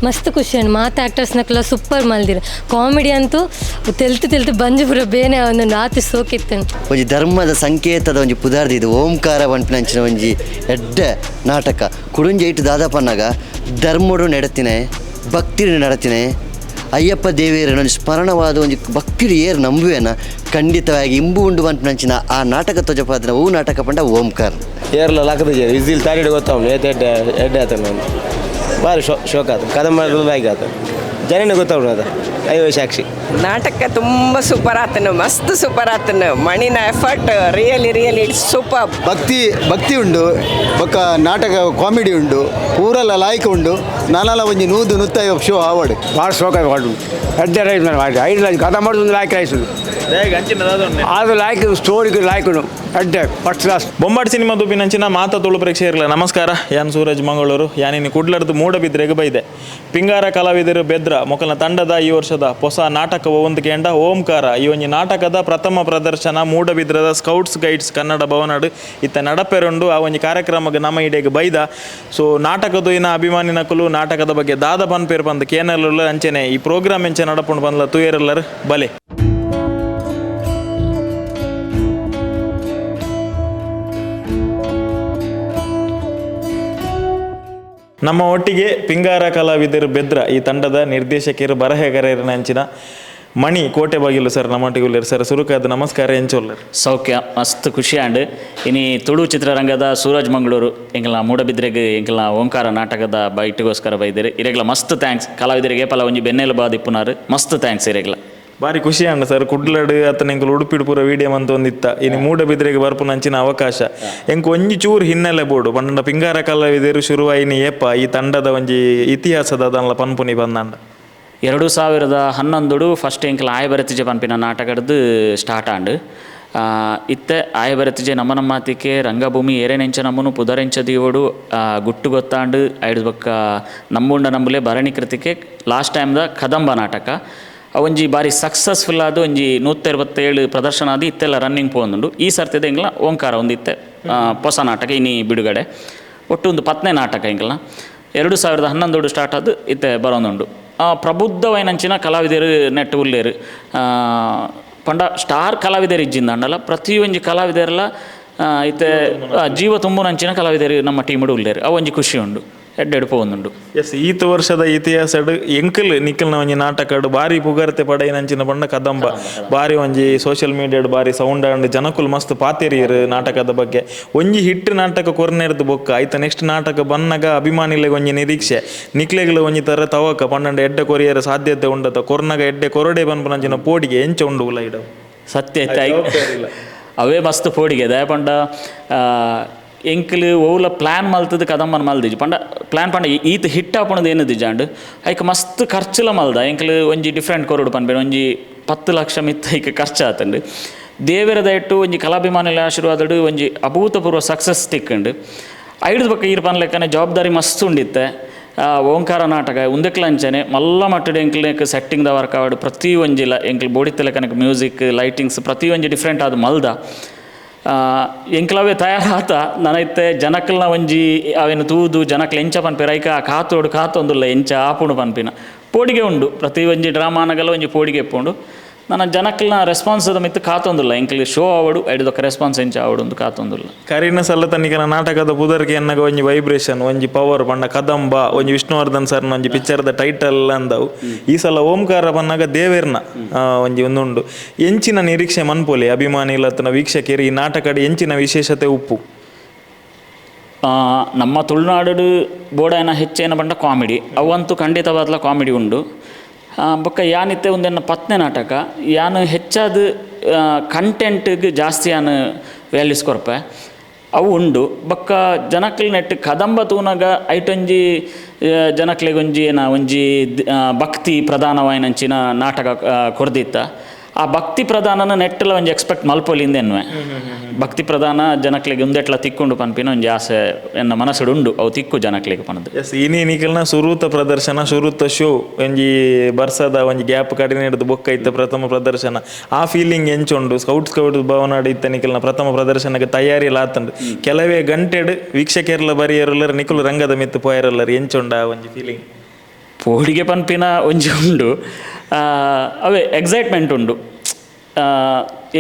ಮಸ್ತ್ ಖುಷಿ ಅಂಡ್ ಮಾತು ಆ್ಯಕ್ಟರ್ಸ್ನಕ್ಕೆಲ್ಲ ಸೂಪರ್ ಮಲ್ದಿರ ಕಾಮಿಡಿ ಅಂತೂ ತೆಲ್ತು ಬಂಜು ಪೂರ ಬೇನೆ ಒಂದು ನಾತಿ ಸೋಕಿತ್ತು ಒಂಜಿ ಧರ್ಮದ ಸಂಕೇತದ ಒಂಜಿ ಪುದಾರ್ದಿದ್ದು ಓಂಕಾರ ಪನ್ಪಿನಂಚಿನ ಒಂಜಿ ಎಡ್ಡ ನಾಟಕ ಕುಡುಂಜಿ ಐಟು ದಾದಾಪನ್ನಾಗ ಧರ್ಮಡು ನೆಡತಿನೆ ಭಕ್ತಿಡು ನಡತಿನೆ ಅಯ್ಯಪ್ಪ ದೇವಿಯರನ್ನು ಒಂದು ಸ್ಮರಣವಾದ ಒಂದು ಭಕ್ತಿಡು ಏರು ನಂಬುವೆನ ಖಂಡಿತವಾಗಿ ಇಂಬು ಉಂಡು ಪನ್ಪಿನಂಚಿನ ಆ ನಾಟಕ ತೊಜಪಾದಿನ ಹೂ ನಾಟಕ ಪಂಡ ಓಂಕಾರ ಏರ್ಲ ಲಾಕದ ವಿಸಿಲ್ ತಾರಿಡು ಗೊತ್ತಾವನು ಎಡ್ಡೆ ಆತನ ಭಾರಿ ಶೋಕ ಆತ ಕದಂಬ ಲೈಕ್ ಆತ ಜನನೇ ಗೊತ್ತಾವನು ಅದ ಅಯ್ಯೋ ಸಾಕ್ಷಿ ನಾಟಕ ತುಂಬ ಸೂಪರ್ ಆತನು ಮಸ್ತ್ ಸೂಪರ್ ಆತನು ಮಣಿನ ಎಫರ್ಟ್ ರಿಯಲಿ ಇಟ್ಸ್ ಸೂಪರ್ ಭಕ್ತಿ ಉಂಡು ಬೊಕ್ಕ ನಾಟಕ ಕಾಮಿಡಿ ಉಂಡು ಊರೆಲ್ಲ ಲಾಯ್ಕ ಉಂಡು ನಾನೆಲ್ಲ ಒಂಜಿ ನೂದು ನುತ್ತ ಶೋ ಆವಡ್ ಭಾಳ ಶೋಕ ಮಾಡು ಎಡ್ಡೆ ರೈಸ್ ಮಾಡಿ ಐದು ಲೈಕ್ ಕథ ಮಾಡೋದು ಒಂದು ಲಾಯ್ಕ್ ರೈಸ್ ಅದು ಲಾಯ್ಕ್ ಸ್ಟೋರಿಗೆ ಲಾಯ್ಕನು ಎಡ್ಡೆ ಫಸ್ಟ್ ಕ್ಲಾಸ್ ಬೊಂಬಾಟ್ ಸಿನಿಮಾ ದುಬ್ಬಿನಂಚಿನ ಮಾತಾ ತುಳು ಪ್ರೇಕ್ಷಕರ್ಲ ನಮಸ್ಕಾರ ಯಾನ್ ಸೂರಜ್ ಮಂಗಳೂರು ಯಾನಿನಿ ಕುಡ್ಲರ್ದು ಮೂಡಬಿದ್ರೆಗೆ ಬೈದೆ ಪಿಂಗಾರ ಕಲಾವಿದರು ಬೆದ್ರ ಮೊಕಲ್ನ ತಂಡದ ಈ ವರ್ಷದ ಹೊಸ ನಾಟಕ ಒಂದುಕೆಂಡ ಓಂಕಾರ ಈ ಒಂಜಿ ನಾಟಕದ ಪ್ರಥಮ ಪ್ರದರ್ಶನ ಮೂಡಬಿದ್ರದ ಸ್ಕೌಟ್ಸ್ ಗೈಡ್ಸ್ ಕನ್ನಡ ಭವನಡು ಇತ್ತ ನಡಪೆರುಂಡು ಆ ಒಂಜಿ ಕಾರ್ಯಕ್ರಮಕ್ಕೆ ನಮ್ಮ ಇಡೆಗೆ ಬೈದ ಸೊ ನಾಟಕದ ಇನ್ನ ಅಭಿಮಾನಿನಕಲು ನಾಟಕದ ಬಗ್ಗೆ ದಾದ ಪನ್ಪೇರು ಬಂದು ಕೇನಲ್ಲ ಅಂಚೆನೆ ಈ ಪ್ರೋಗ್ರಾಮ್ ಎಂಚೆ ನಡಪುಂಡು ಬಂದ್ಲ ತೂಯರೆಲ್ಲರು ಬಲೆ ನಮ್ಮ ಒಟ್ಟಿಗೆ ಪಿಂಗಾರ ಕಲಾವಿದರು ಬೆದ್ರ ಈ ತಂಡದ ನಿರ್ದೇಶಕರು ಬರಹಗಾರರ ಅಂಚಿನ ಮಣಿ ಕೋಟೆಬಾಗಿಲು ಸರ್ ನಮ್ಮೊಟ್ಟಿಗೆ ಸರ್ ಸುರುಕಾದ ನಮಸ್ಕಾರ ಎಂಚೋಲ್ಲರ್ ಸೌಖ್ಯ ಮಸ್ತ್ ಖುಷಿ ಆಂಡ್ ಇನಿ ತುಳು ಚಿತ್ರರಂಗದ ಸೂರಜ್ ಮಂಗಳೂರು ಎಂಕಲ್ನ ಮೂಡಬಿದ್ರೆಗೆ ಎಂಕಲ್ನ ಓಂಕಾರ ನಾಟಕದ ಬೈಟಿಗೋಸ್ಕರ ಬೈದಿರಿ ಇರೆಗ್ಲ ಮಸ್ತ್ ಥ್ಯಾಂಕ್ಸ್ ಕಲಾವಿದರಿಗೆ ಪಲ ಒಂಜಿ ಬೆನ್ನೆಲು ಬಾದಿಪ್ಪುನಾರು ಮಸ್ತ್ ಥ್ಯಾಂಕ್ಸ್ ಇರೆಗ್ಲ ಭಾರಿ ಖುಷಿ ಅಂಡ ಸರ್ ಕುಡ್ಲಡ್ ಅತನ ಎಂಕಲ್ ಉಡುಪಿಡು ಪೂರ ವೀಡಿಯೋ ಅಂತ ಒಂದಿತ್ತ ಇನ್ನು ಮೂಡಬಿದ್ರೆಗೆ ಬರ್ಪುನಂಚಿನ ಅವಕಾಶ ಎಂಕ್ ಒಂಜಿ ಚೂರು ಹಿನ್ನೆಲೆ ಬೋಡು ಪಂಡ ಪಿಂಗಾರ ಕಲಾವಿದರು ಶುರುವಾಯಿನಿ ಏಪ ಈ ತಂಡದ ಒಂಜಿ ಇತಿಹಾಸದ ಅದನ್ಲ ಪನ್ಪುನಿ ಬಂದಂಡ 2011 ಫಸ್ಟ್ ಎಂಕಲ್ ಆಯಬರತಿಜೆ ಪನ್ಪಿನ ನಾಟಕದ್ದು ಸ್ಟಾರ್ಟ್ ಆಂಡ್ ಇತ್ತೆ ಆಯಬರತಿಜೆ ನಮ್ಮ ಮಾತಿಕೆ ರಂಗಭೂಮಿ ಏರೇನೆಂಚ ನಮ್ಮನು ಪುದರೆಂಚ ದೀವೋಡು ಗುಟ್ಟು ಗೊತ್ತಾಂಡು ಐದು ಬೊಕ್ಕ ನಂಬುಂಡ ನಂಬುಲೆ ಭರಣಿ ಕೃತಿಕೆ ಲಾಸ್ಟ್ ಟೈಮ್ದ ಕದಂಬ ನಾಟಕ ಒಂಜಿ ಬಾರಿ ಸಕ್ಸಸ್ಫುಲ್ ಆದ ಒಂಜಿ 127 ಪ್ರದರ್ಶನ ಆದ ಇತ್ತೆಲ್ಲ ರನ್ನಿಂಗ್ ಪೋಂದುಂಡು ಈ ಸರ್ತಿದ ಎಂಗ್ಲ ಓಂಕಾರ ಒಂದಿತ್ತೆ ಹೊಸ ನಾಟಕ ಇನಿ ಬಿಡುಗಡೆ ಒಟ್ಟು ಒಂದು 10ನೇ ನಾಟಕ ಎಂಗ್ಲ 2011 ಸ್ಟಾರ್ಟ್ ಆದ ಇತ್ತೆ ಬರೋದುಂಡು ಪ್ರಬುದ್ಧವೈನಂಚಿನ ಕಲಾವಿದರು ನೆಟ್ ಉಲ್ಲೇರು ಪಂಡ ಸ್ಟಾರ್ ಕಲಾವಿದರು ಇಜ್ಜಿಂದ ಅಂಡಲ್ಲ ಪ್ರತಿಯೊಂಜಿ ಕಲಾವಿದರೆಲ್ಲ ಇತ್ತೆ ಜೀವ ತುಂಬುನಂಚಿನ ಕಲಾವಿದರು ನಮ್ಮ ಟೀಮಡು ಉಲ್ಲೇರು ಆ ಒಂಜಿ ಖುಷಿ ಉಂಡು ಎಡ್ಡೆಡು ಪೋಂದುಂಡು ಎಸ್ ಈತ ವರ್ಷದ ಇತಿಹಾಸಡು ಎಂಕಲ್ ನಿಖಲ್ನ ಒಂಜಿ ನಾಟಕಡು ಬಾರಿ ಪುಗರ್ತೆ ಪಡೆಯನಂಚಿನ ಪಂಡ ಕದಂಬ ಬಾರಿ ಒಂಜಿ ಸೋಷಿಯಲ್ ಮೀಡಿಯಾಡು ಬಾರಿ ಸೌಂಡ್ ಅಂಡ್ ಜನಕುಲು ಮಸ್ತ್ ಪಾತೆರಿಯರು ನಾಟಕದ ಬಗ್ಗೆ ಒಂಜಿ ಹಿಟ್ ನಾಟಕ ಕೊರ್ನೆರ್ದು ಬೊಕ್ಕ ಆಯ್ತ ನೆಕ್ಸ್ಟ್ ನಾಟಕ ಬನ್ನಗ ಅಭಿಮಾನಿಲೆಗೆ ಒಂಜಿ ನಿರೀಕ್ಷೆ ನಿಕ್ಲೆಗಳು ಒಂಜಿ ತರ ತವಕ ಪಂಡ ಎಡ್ಡೆ ಕೊರಿಯರ ಸಾಧ್ಯತೆ ಉಂಡತ ಕೊರ್ನಗ ಎಡ್ಡೆ ಕೊರಡೆ ಬನ್ಪುನಂಚಿನ ಪೋಡಿಗೆ ಎಂಚ ಉಂಡು ಉಲ ಇಡ ಸತ್ಯ ಅವೇ ಮಸ್ತ್ ಪೋಡಿಗೆ ದಯ ಪಂಡ ಎಂಕಲು ಓಲ ಪ್ಲ್ಯಾನ್ ಮಲ್ತದ ಕದಂಬನ ಮಲ್ದಿಜ್ ಪಂಡ ಪ್ಲ್ಯಾನ್ ಪಂಡ ಈತ ಹಿಟ್ ಆಪಣದು ಏನು ದಿಜಾಂಡು ಐಕೆ ಮಸ್ತ್ ಖರ್ಚುಲ ಮಲ್ದ ಎಂಕಲು ಒಂಜಿ ಡಿಫ್ರೆಂಟ್ ಕೊರಡು ಪನ್ಬೇಡ ಒಂಜಿ 10 ಲಕ್ಷ ಮಿತ್ತ ಐಕೆ ಖರ್ಚು ಆತಂಡು ದೇವರದ ಇಟ್ಟು ಒಂಜಿ ಕಲಾಭಿಮಾನಿಲ ಆಶೀರ್ವಾದಡು ಒಂಜಿ ಅಭೂತಪೂರ್ವ ಸಕ್ಸಸ್ ತಿಕ್ಕಂಡು ಐದು ಬಕ್ಕ ಈರು ಪನ್ಲೆಕ್ಕನೆ ಜವಾಬ್ದಾರಿ ಮಸ್ತ್ ಉಂಡಿತ್ತೆ ಓಂಕಾರ ನಾಟಕ ಉಂದಕ್ಲಂಚನೆ ಮಲ್ಲ ಮಟ್ಟಡು ಎಂಕ್ಲೆಕ್ ಸೆಟ್ಟಿಂಗ್ದ ವರ್ಕ್ ಆವಡು ಪ್ರತಿ ಒಂಜಿಲ ಎಂಕ್ಲು ಬೋಡಿತ್ತೆಲೆಕನಕ್ಕೆ ಮ್ಯೂಸಿಕ್ ಲೈಟಿಂಗ್ಸ್ ಪ್ರತಿ ಒಂಜಿ ಡಿಫ್ರೆಂಟ್ ಆದ ಮಲ್ದ ಎಂಕ್ಲವೇ ತಯಾರಾತ ನನೈತೆ ಜನಕ್ಲನ ಒಂಜಿ ಅವೇನು ತೂದು ಜನಕ್ಲ ಎಂಚ ಪನ್ಪೇರ ಐಕ ಕಾತೋಡು ಕಾತೊಂದುಲ್ಲ ಎಂಚ ಆಪುಂಡು ಪನ್ಪಿನ ಪೋಡಿಗೆ ಉಂಡು ಪ್ರತಿ ಒಂಜಿ ಡ್ರಾಮಾನಗಲ ಒಂಜಿ ಪೋಡಿಗೆ ಎಪ್ಪುಂಡು ನನ್ನ ಜನಕ್ಲನ ರೆಸ್ಪಾನ್ಸ್ ಅದ ಮಿತ್ತು ಕಾತೊಂದುಲ್ಲ ಎಂಕ್ಲಿ ಶೋ ಆವಡು ಐದೊಕ್ಕ ರೆಸ್ಪಾನ್ಸ್ ಎಂಚ ಆವಡು ಒಂದು ಕಾತೊಂದುಲ್ಲ ಕರೀನ ಸಲ್ಲ ತನಿಕನ ನಾಟಕದ ಪುದರ್ಗೆ ಎನ್ನಗ ಒಂಜಿ ವೈಬ್ರೇಷನ್ ಒಂಜಿ ಪವರ್ ಪಂಡ ಕದಂಬ ಒಂಜಿ ವಿಷ್ಣುವರ್ಧನ್ ಸರ್ನ ಒಂಜಿ ಪಿಕ್ಚರ್ದ ಟೈಟಲ್ ಅಂದವು ಈ ಸಲ ಓಂಕಾರ ಪನ್ನಾಗ ದೇವೇರ್ನ ಒಂಜಿ ಒಂದುಂಡು ಎಂಚಿನ ನಿರೀಕ್ಷೆ ಮನ್ಪೋಲೆ ಅಭಿಮಾನಿಲತ್ತನ ವೀಕ್ಷಕರು ಈ ನಾಟಕದ ಎಂಚಿನ ವಿಶೇಷತೆ ಉಪ್ಪು ನಮ್ಮ ತುಳುನಾಡು ಬೋಡಾಯನ ಹೆಚ್ಚೇನ ಬಂಡ ಕಾಮಿಡಿ ಅವಂತೂ ಖಂಡಿತವಾದ್ಲ ಕಾಮಿಡಿ ಉಂಡು ಬೊಕ್ಕ ಯಾನಿತ್ತೆ ಒಂದನ್ನು 10ನೇ ನಾಟಕ ಯಾನು ಹೆಚ್ಚಾದ ಕಂಟೆಂಟ್ಗೆ ಜಾಸ್ತಿ ಯಾನು ವ್ಯಾಲ್ಯೂಸ್ ಕೊರಪೆ ಅವು ಉಂಡು ಬೊಕ್ಕ ಜನಕ್ಲೆ ನೆಟ್ ಕದಂಬ ತೂನಾಗ ಐಟೊಂಜಿ ಜನಕ್ಲೆಗೊಂಜಿ ಒಂಜಿ ಭಕ್ತಿ ಪ್ರಧಾನವಾಯಿನಂಚಿನ ನಾಟಕ ಕೊರ್ದಿತ್ತ ಆ ಭಕ್ತಿ ಪ್ರಧಾನನ ನೆಟ್ಟಲ ಒಂಜಿ ಎಕ್ಸ್ಪೆಕ್ಟ್ ಮಲ್ಪೊಲಿಂದೆನ್ವೆ ಭಕ್ತಿ ಪ್ರಧಾನ ಜನಕ್ಲೆಗೆ ಒಂದೆಟ್ಲ ತಿಕ್ಕೊಂಡು ಪನ್ಪಿನ ಒಂಜಿ ಆಸೆ ಎನ್ನ ಮನಸ್ಸುಡು ಉಂಡು ಅವು ತಿಕ್ಕು ಜನಕ್ಲೆಗೆ ಪನದು ಎಸ್ ಇನ್ನಿಕಲ್ನ ಸುರೂತ ಪ್ರದರ್ಶನ ಸುರೂತ ಶೋ ಒಂಜಿ ಬರ್ಸದ ಒಂಜಿ ಗ್ಯಾಪ್ ಕಡಿಮೆ ಹಿಡಿದು ಬೊಕ್ಕ ಇತ್ತ ಪ್ರಥಮ ಪ್ರದರ್ಶನ ಆ ಫೀಲಿಂಗ್ ಎಂಚುಂಡು ಸ್ಕೌಟ್ ಭವನಾಡು ಇತ್ತ ನಿಖಲ್ನ ಪ್ರಥಮ ಪ್ರದರ್ಶನಕ್ಕೆ ತಯಾರಿ ಆತಂಡು ಕೆಲವೇ ಗಂಟೆಡು ವೀಕ್ಷಕರ್ಲ ಬರಿಯರಲ್ಲರು ನಿಖಲು ರಂಗದ ಮಿತ್ತು ಪೋಯರಲ್ಲರು ಎಂಚುಂಡ ಒಂಜಿ ಫೀಲಿಂಗ್ ಪೋಡಿಗೆ ಪನ್ಪಿನ ಒಂಜಿ ಉಂಡು ಅವೇ ಎಕ್ಸೈಟ್ಮೆಂಟ್ ಉಂಡು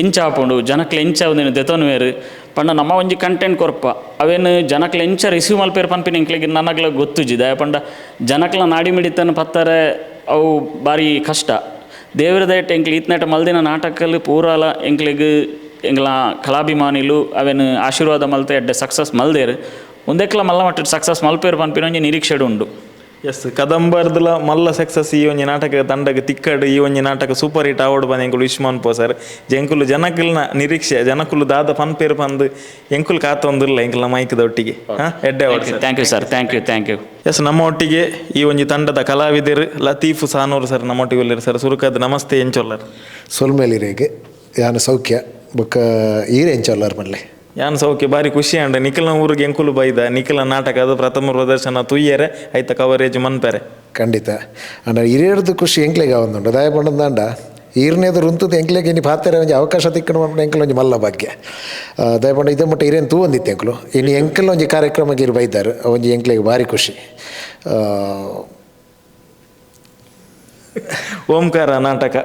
ಎಂಚಾಪುಂಡು ಜನಕ್ಲೆ ಎಂಚ ಒಂದಿನ ದೆತೊನುವೇರು ಪಂಡ ನಮ್ಮ ಒಂಜಿ ಕಂಟೆಂಟ್ ಕೊರ್ಪ ಅವೇನು ಜನಕ್ಲೆ ಎಂಚ ರಿಸೀವ್ ಮಲ್ಪೇರು ಪನ್ಪಿನ ಎಂಕ್ಲೆಗೆ ನನಗ್ಲ ಗೊತ್ತುಜಿದ ಪಂಡ ಜನಕ್ಲ ನಾಡಿ ಮಿಡಿತನ ಪತ್ತಾರೆ ಅವು ಭಾರಿ ಕಷ್ಟ ದೇವ್ರ ದಯಟ್ ಎಂಕ್ಲೆ ಈತ್ನೆಟ ಮಲ್ದಿನ ನಾಟಕಲ್ಲಿ ಪೂರಾಲ ಎಂಕ್ಲೆಗ್ ಎಂಗ್ಲ ಕಲಾಭಿಮಾನಿಲು ಅವೇನು ಆಶೀರ್ವಾದ ಮಲ್ತೆ ಎಡ್ಡೆ ಸಕ್ಸಸ್ ಮಲ್ದೇರು ಒಂದೆಕ್ಲ ಮಲ್ಲ ಮಟ್ಟ ಸಕ್ಸಸ್ ಮಲ್ಪೇರು ಪನ್ಪಿನ ಒಂಜಿ ನಿರೀಕ್ಷೆಡು ಉಂಡು. ಎಸ್ ಕದಂಬರ್ದಲ ಮಲ್ಲ ಸಕ್ಸಸ್ ಈ ಒಂಜಿ ನಾಟಕ ತಂಡಗೆ ತಿಕ್ಕಡು ಈ ಒಂಜಿ ನಾಟಕ ಸೂಪರ್ ಹಿಟ್ ಆವಡ್ ಬಂದು ಎಂಕುಲು ವಿಶ್ ಮನ್ಪೋ ಸರ್ ಎಂಕುಲು ಜನಕಲ್ನ ನಿರೀಕ್ಷೆ ಜನಕುಲು ದಾದ ಪನ್ಪೇರು ಪಂದು ಎಂಕುಲು ಕಾತೊಂದಿಲ್ಲ ಎಂಕಲ್ನ ಮೈಕದ ಒಟ್ಟಿಗೆ ಎಡ್ಡೆ award. Thank you sir, thank you. Yes ನಮ್ಮ ಒಟ್ಟಿಗೆ ಈ ಒಂಜಿ ತಂಡದ ಕಲಾವಿದರು ಲತೀಫ್ ಸಾನೂರು ಸರ್ ನಮ್ಮೊಟ್ಟಿಗೆ ಒಳ್ಳೆರು ಸರ್. ಸುರುಕದ ನಮಸ್ತೆ ಎಂಚೊಲ್ಲರ್ ಸೊಲ್ಮೇಲಿರೇಗೆ ಯಾನು ಸೌಖ್ಯ ಬೊಕ್ಕ ಈರೆ ಎಂಚೊಲ್ಲರ್ ಮಲ್ಲೆ ಯಾನು ಸೌಖ್ಯ ಭಾರಿ ಖುಷಿ ಅಂಡ ನಿಖಲ್ನ ಊರಿಗೆ ಎಂಕುಲು ಬೈದ ನಿಖಿಲ ನಾಟಕ ಅದು ಪ್ರಥಮ ಪ್ರದರ್ಶನ ತುಯ್ಯರೆ ಐತ ಕವರೇಜ್ ಮನ್ಪೆರೆ ಖಂಡಿತ ಅಂಡ ಹಿರಿಯರ್ದು ಖುಷಿ ಎಂಕ್ಲೆಗೆ ಒಂದುಂಡು ದಯ ಪಂಡಂದಾಂಡ ಈರ್ನೇದು ರುಂತದ್ದು ಎಂಕ್ಲೆಗೆ ಇನ್ನು ಪಾತ್ರೆ ಒಂಜಿ ಅವಕಾಶ ತಿಕ್ಕಣ ಎಂಕಲ್ ಒಂಜಿ ಮಲ್ಲ ಭಾಗ್ಯ ದಯಪಂಡ ಇದೇ ಮಟ್ಟ ಹಿರಿಯನ್ ತೂ ಒಂದಿತ್ತು ಎಂಕಲು ಇನ್ನು ಎಂಕಲ್ ಒಂಜಿ ಕಾರ್ಯಕ್ರಮಕ್ಕೆ ಇರು ಬೈತಾರೆ ಒಂಜಿ ಎಂಕ್ಲೆಗೆ ಭಾರಿ ಖುಷಿ. ಓಂಕಾರ ನಾಟಕ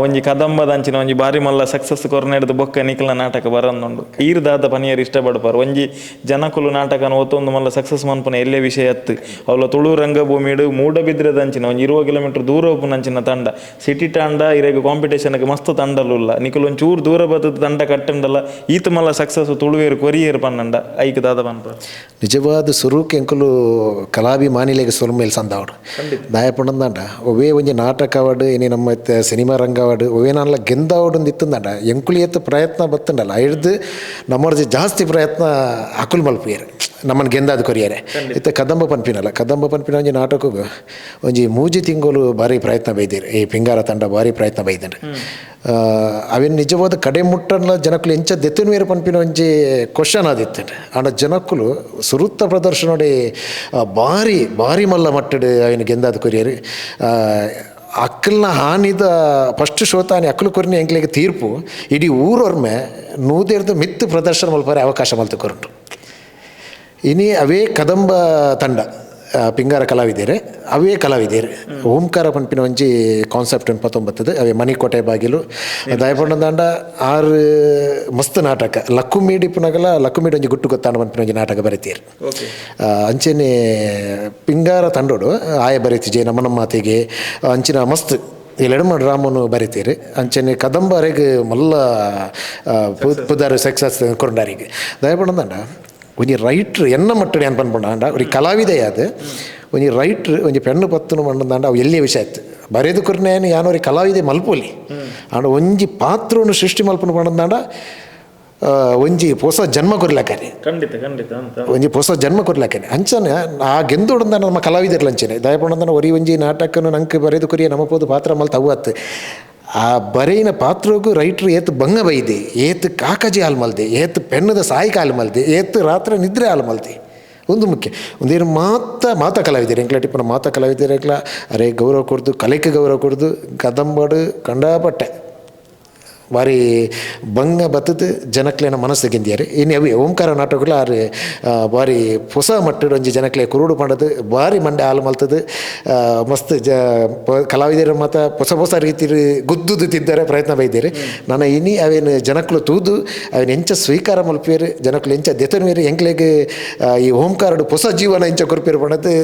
ಒಂಜಿ ಕದಂಬದ ಅಂಚಿನ ಒಂಜಿ ಬಾರಿ ಮಲ್ಲ ಸಕ್ಸಸ್ ಕೊರ್ನೆಡ್ದು ಬೊಕ್ಕ ನಿಖಲ ನಾಟಕ ಬರೊಂದುಂಡು ಈರ್ದಾದ ಪನಿಯರು ಇಷ್ಟಪಡ್ಪಾರು ಒಂಜಿ ಜನಕುಲು ನಾಟಕನ ಒತ್ತೊಂದು ಮಲ್ಲ ಸಕ್ಸಸ್ ಮನ್ಪುನ ಎಲ್ಲೇ ವಿಷಯ ಅತ್ತು ಅವಳ ತುಳು ರಂಗಭೂಮಿಡು ಮೂಡಬಿದ್ರದಂಚಿನ ಒಂಜಿ 20 ಕಿಲೋಮೀಟರ್ ದೂರ ಉಪ್ಪುನಂಚಿನ ತಂಡ ಸಿಟಿ ತಾಂಡ ಇರೆಗ್ ಕಾಂಪಿಟೇಷನ್ಗೆ ಮಸ್ತ್ ತಂಡಲುಲ್ಲ ನಿಖಲು ಒಂಚೂರು ದೂರ ಬತ್ತದ ತಂಡ ಕಟ್ಟಂಡಲ್ಲ ಈತ ಮಲ್ಲ ಸಕ್ಸಸ್ ತುಳುವೇರು ಕೊರಿಯೇರು ಪನ್ನಂಡ ಐಕ್ ದಾದ ಪನ್ಪ ನಿಜವಾದ ಸುರುಕ್ ಎಂಕುಲು ಕಲಾಭಿಮಾನಿಲೆಗೆ ಸೊಲ್ಮೇಲೆ ಸಂದಾವಡು ದಾಯ ಪಂಡಂದಾಂಡ ಒವೇ ಒಂಜಿ ನಾಟಕ ಅವಾರ್ಡ್ ಇನಿ ನಮ್ಮ ಸಿನಿಮಾ ರಂಗವಾಡು ಒವೇನಲ್ಲ ಗೆಂದಾವಡು ಇತ್ತಂದಾಂಡ ಎಂಕುಲಿ ಎತ್ತು ಪ್ರಯತ್ನ ಬತ್ತಂಡಲ್ಲ ಹಿಡ್ದು ನಮ್ಮವ್ರದ್ದು ಜಾಸ್ತಿ ಪ್ರಯತ್ನ ಅಕುಲ್ ಮಲ್ಪಿಯರು ನಮ್ಮನ್ನು ಗೆಂದಾದ ಕೊರಿಯರೆ ಇತ್ತ ಕದಂಬ ಪನ್ಪಿನ ಒಂಜಿ ನಾಟಕಗೂ ಒಂಜಿ 3 ತಿಂಗಳು ಭಾರಿ ಪ್ರಯತ್ನ ಬೈದಿರು ಈ ಪಿಂಗಾರ ತಂಡ ಭಾರಿ ಪ್ರಯತ್ನ ಬೈದಂಡು ಅವೇನು ನಿಜವಾದ ಕಡೆ ಮುಟ್ಟಲ್ಲ ಜನಕ್ಕಲು ಎಂಚ ದೆತ್ತುನುವೇರು ಪನ್ಪಿನ ಒಂಜಿ ಕ್ವಶನ್ ಆದಿತ್ತು ಆಂಡ ಜನಕ್ಕಲು ಸುರುತ್ತ ಪ್ರದರ್ಶನೋಡೆ ಭಾರಿ ಮಲ್ಲ ಮಟ್ಟಡು ಅವೇನು ಗೆಂದಾದ ಕೊರಿಯರು ಅಕ್ಕಲ್ನ ಹಾನಿದ ಫಸ್ಟ್ ಶೋತಾನೆ ಅಕ್ಕಲು ಕೊರಿನ ಎಂಕ್ಲೆಗೆ ತೀರ್ಪು ಇಡೀ ಊರೊರ್ಮೆ ನೂದೇರ್ದು ಮಿತ್ತು ಪ್ರದರ್ಶನ ಮಲ್ಪಾರೆ ಅವಕಾಶ ಮಲ್ತು ಕೊರಂಟು ಇನಿ ಅವೇ ಕದಂಬ ತಂಡ ಪಿಂಗಾರ ಕಲಾವಿದರು ಅವೇ ಕಲಾವಿದರು ಓಂಕಾರ ಪನ್ಪಿನ ಒಂಜಿ ಕಾನ್ಸೆಪ್ಟ್ 19 ಅವೇ ಮನಿ ಕೋಟೆಬಾಗಿಲು ದಯಪಂಡದಾಂಡ 6 ಮಸ್ತ್ ನಾಟಕ ಲಕ್ಕುಮೀಡಿ ಪುನಗಲ ಲಕ್ಕುಮೀಡಿ ಒಂಜಿ ಗುಟ್ಟು ಗೊತ್ತಾಂಡ ಪನ್ಪಿನ ಒಂಜಿ ನಾಟಕ ಬರೀತೀರು ಅಂಚೆನೆ ಪಿಂಗಾರ ತಂಡೋಡು ಆಯ ಬರೀತಿಜೆ ನಮ್ಮ ಮಾತಿಗೆ ಅಂಚಿನ ಮಸ್ತ್ ಇಲ್ಲೆಡಮಾಡು ರಾಮನು ಬರೀತೀರಿ ಅಂಚೆನೆ ಕದಂಬರಿಗೆ ಮಲ್ಲ ಪುದಾರು ಸಕ್ಸಸ್ ಕೊಂಡಾರಿಗೆ ದಯಪಂಡದಾಂಡ ಒಂಜಿ ರೈಟ್ರ್ ಎನ್ನ ಮಟ್ಟಡಿ ಅನ್ ಪನ್ಪಂಡ ಅವ್ರಿ ಕಲಾವಿದೆ ಅದು ಒಂಜಿ ರೈಟ್ರ್ ಒಂಜಿ ಪೆಣ್ಣು ಪತ್ತುನು ಮಂಡಂದಾಂಡ ಅವು ಎಲ್ಲಿ ವಿಷಯ ಆಯ್ತು ಬರೆದು ಕೊರ್ನೇನು ಯಾನವ್ರಿ ಕಲಾವಿದೆ ಮಲ್ಪೋಲಿ ಆಂಡ ಒಂಜಿ ಪಾತ್ರವನ್ನು ಸೃಷ್ಟಿ ಮಲ್ಪನು ಪಂಡಂದಾಂಡ ಒಂಜಿ ಹೊಸ ಜನ್ಮ ಕೊರ್ಲಾಕನೆ ಒಂಜಿ ಹೊಸ ಜನ್ಮ ಕೊರ್ಲಾಕನೆ ಅಂಚನೆ ಆ ಗೆಂದೋಡಂದ ನಮ್ಮ ಕಲಾವಿದರ್ಲ ಅಂಚನೆ ದಯಪಂಡಂದ ಒರಿ ಒಂಜಿ ನಾಟಕನು ನಂಗೆ ಬರೆದು ಕೊರಿಯ ನಮಪೋದು ಪಾತ್ರ ಮಲ್ತ ಅವತ್ತು ಆ ಬರೆಯಿನ ಪಾತ್ರಗೂ ರೈಟ್ರು ಏತ್ ಬಂಗ ಬೈದೆ ಏತ್ ಕಾಕಜಿ ಹಾಲು ಮಲ್ದೆ ಏತ್ ಪೆಣ್ಣದ ಸಾಯಿಕ ಹಾಲು ಮಲ್ದೆ ಏತ್ ರಾತ್ರಿ ನಿದ್ರೆ ಹಾಲು ಮಲ್ದೆ ಒಂದು ಮುಖ್ಯ ಒಂದೇನು ಮಾತಾ ಕಲಾವಿದರು ಎಂಕ್ಲ ಟಿಪ್ಪನ ಮಾತಾ ಕಲಾವಿದರು ಎಂಕ್ಲ ಅರೆ ಗೌರವ ಕೊಡ್ದು ಕಲೆಗೆ ಗೌರವ ಕೊಡ್ದು ಕದಂಬಡು ಕಂಡಾಪಟ್ಟೆ ಭಾರಿ ಬಂಗ ಬತ್ತದ ಜನಕ್ಲೇನ ಮನಸ್ಸು ಗೆಂದಿಯಾರೆ ಇನ್ನು ಅವೇ ಓಂಕಾರ ನಾಟಕಗಳು ಆರು ಭಾರಿ ಹೊಸ ಮಟ್ಟದ ಒಂಜಿ ಜನಕ್ಲೆ ಕುರುಡು ಮಾಡೋದು ಭಾರಿ ಮಂಡೆ ಹಾಲು ಮಲ್ತದು ಮಸ್ತ್ ಕಲಾವಿದರು ಮತ್ತು ಹೊಸ ರೀತಿ ಗುದ್ದುದು ತಿದ್ದಾರೆ ಪ್ರಯತ್ನ ಬೈದಿರಿ ನಾನು ಇನಿ ಅವೇನು ಜನಕ್ಲು ತೂದು ಅವೇನು ಎಂಚ ಸ್ವೀಕಾರ ಮಲ್ಪಿಯರು ಜನಕ್ಲು ಎಂಚ ದೆತನುವೇರು ಎಂಕ್ಲೆಗೆ ಈ ಓಂಕಾರಡು ಹೊಸ ಜೀವನ ಎಂಚ ಕೊರ್ಪಿಯರು ಪಣದು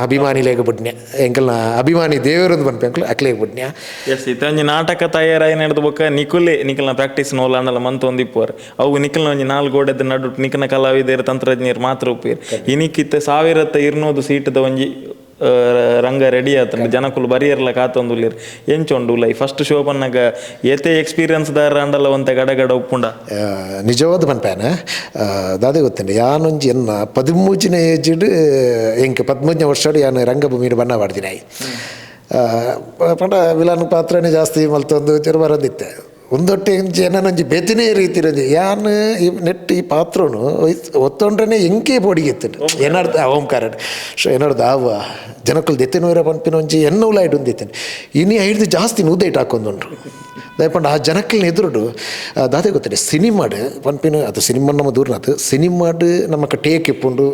ಅಭಿಮಾನಿಲೇಗ ಬುಡ್ನ್ಯ ಎಂಕಲ್ನ ಅಭಿಮಾನಿ ದೇವರೊಂದು ಬಂದ್ಪೆಂಕ್ಲು ಅಕ್ಲೇಗ ಬುಡ್ನ್ಯ ಎಸ್ ಇತ್ತೊಂಜಿ ನಾಟಕ ತಯಾರಾಗಿ ನಡೆದ ಬೊಕ್ಕ ನಿಖಲ್ನ ಪ್ರಾಕ್ಟೀಸ್ ನೋಲಾಂಡಲ್ಲ ಮಂತ್ ಒಂದಿಪ್ಪೋರು ಅವು ನಿಖಲ್ನ ಒಂಜಿ 4 ಗೋಡೆದ ನಡು ನಿಖನ ಕಲಾವಿದರು ತಂತ್ರಜ್ಞರು ಮಾತ್ರ ಉಪ್ಪೇರು ಇನಿಕ್ಕಿತ್ತ 1200 ಸೀಟದ ಒಂಜಿ ರಂಗ ರೆಡಿ ಆತಂಡು ಜನಕುಲು ಬರಿಯರ್ಲ ಕಾತೊಂದುಲ್ಲೇರು ಎಂಚೊಂಡು ಲೈ ಫಸ್ಟ್ ಶೋ ಪನ್ನಾಗ ಏತೆ ಎಕ್ಸ್ಪೀರಿಯನ್ಸ್ ದಾರ ಅಂಡಲ್ಲ ಒಂತೆ ಗಡ ಉಪ್ಪುಂಡ ನಿಜವಾದ ಪನ್ಪೇನ ದಾದೆ ಗೊತ್ತೇನೆ ಯಾನೊಂಜಿ ಎನ್ನ 13ನೇ ಏಜ್ಡ್ ಎಂಕ್ 13ನೇ ವರ್ಷಡು ಯಾನು ರಂಗಭೂಮಿಡು ಬಣ್ಣ ಬಾಡ್ದಿನಾಯಿ ಪಂಡ ವಿಲನ್ ಪಾತ್ರನೇ ಜಾಸ್ತಿ ಮಲ್ತೊಂದು ಚೆರು ಬರೋದಿತ್ತೆ ಒಂದೊಟ್ಟೆ ಜನನೊಂಜಿ ಬೆತ್ತನೇ ರೀತಿ ಯಾನು ಈ ನೆಟ್ ಈ ಪಾತ್ರನು ಒತ್ತೊಂಡ್ರೆ ಎಂಕೆ ಪೊಡಿಗೆತ್ತು ಏನಾರ್ದು ಓಂಕಾರ ಏನಾರ್ದು ಆವ ಜನಕ್ಕಳು ದೆತ್ತನೂರ ಪನ್ಪಿನ ಒಂಜಿ ಎನ್ನೂಲಾಯ್ಡು ಒಂದಿತ್ತೇನೆ ಇನಿ ಐದು ಜಾಸ್ತಿ ನೂದೈಟ್ ಹಾಕೊಂದುಂಡ್ರು ದಯಪಂಡು ಆ ಜನಕ್ಕಲ್ನ ಎದುರುಡು ದಾದೆ ಗೊತ್ತೇನೆ ಸಿನಿಮಾಡು ಪನ್ಪಿನ ಅದು ಸಿನಿಮಾ ನಮ್ಮ ದೂರನಾಥ್ ಸಿನಿಮಾಡು ನಮಕ್ ಟೇಕ್ ಇಪ್ಪುಂಡು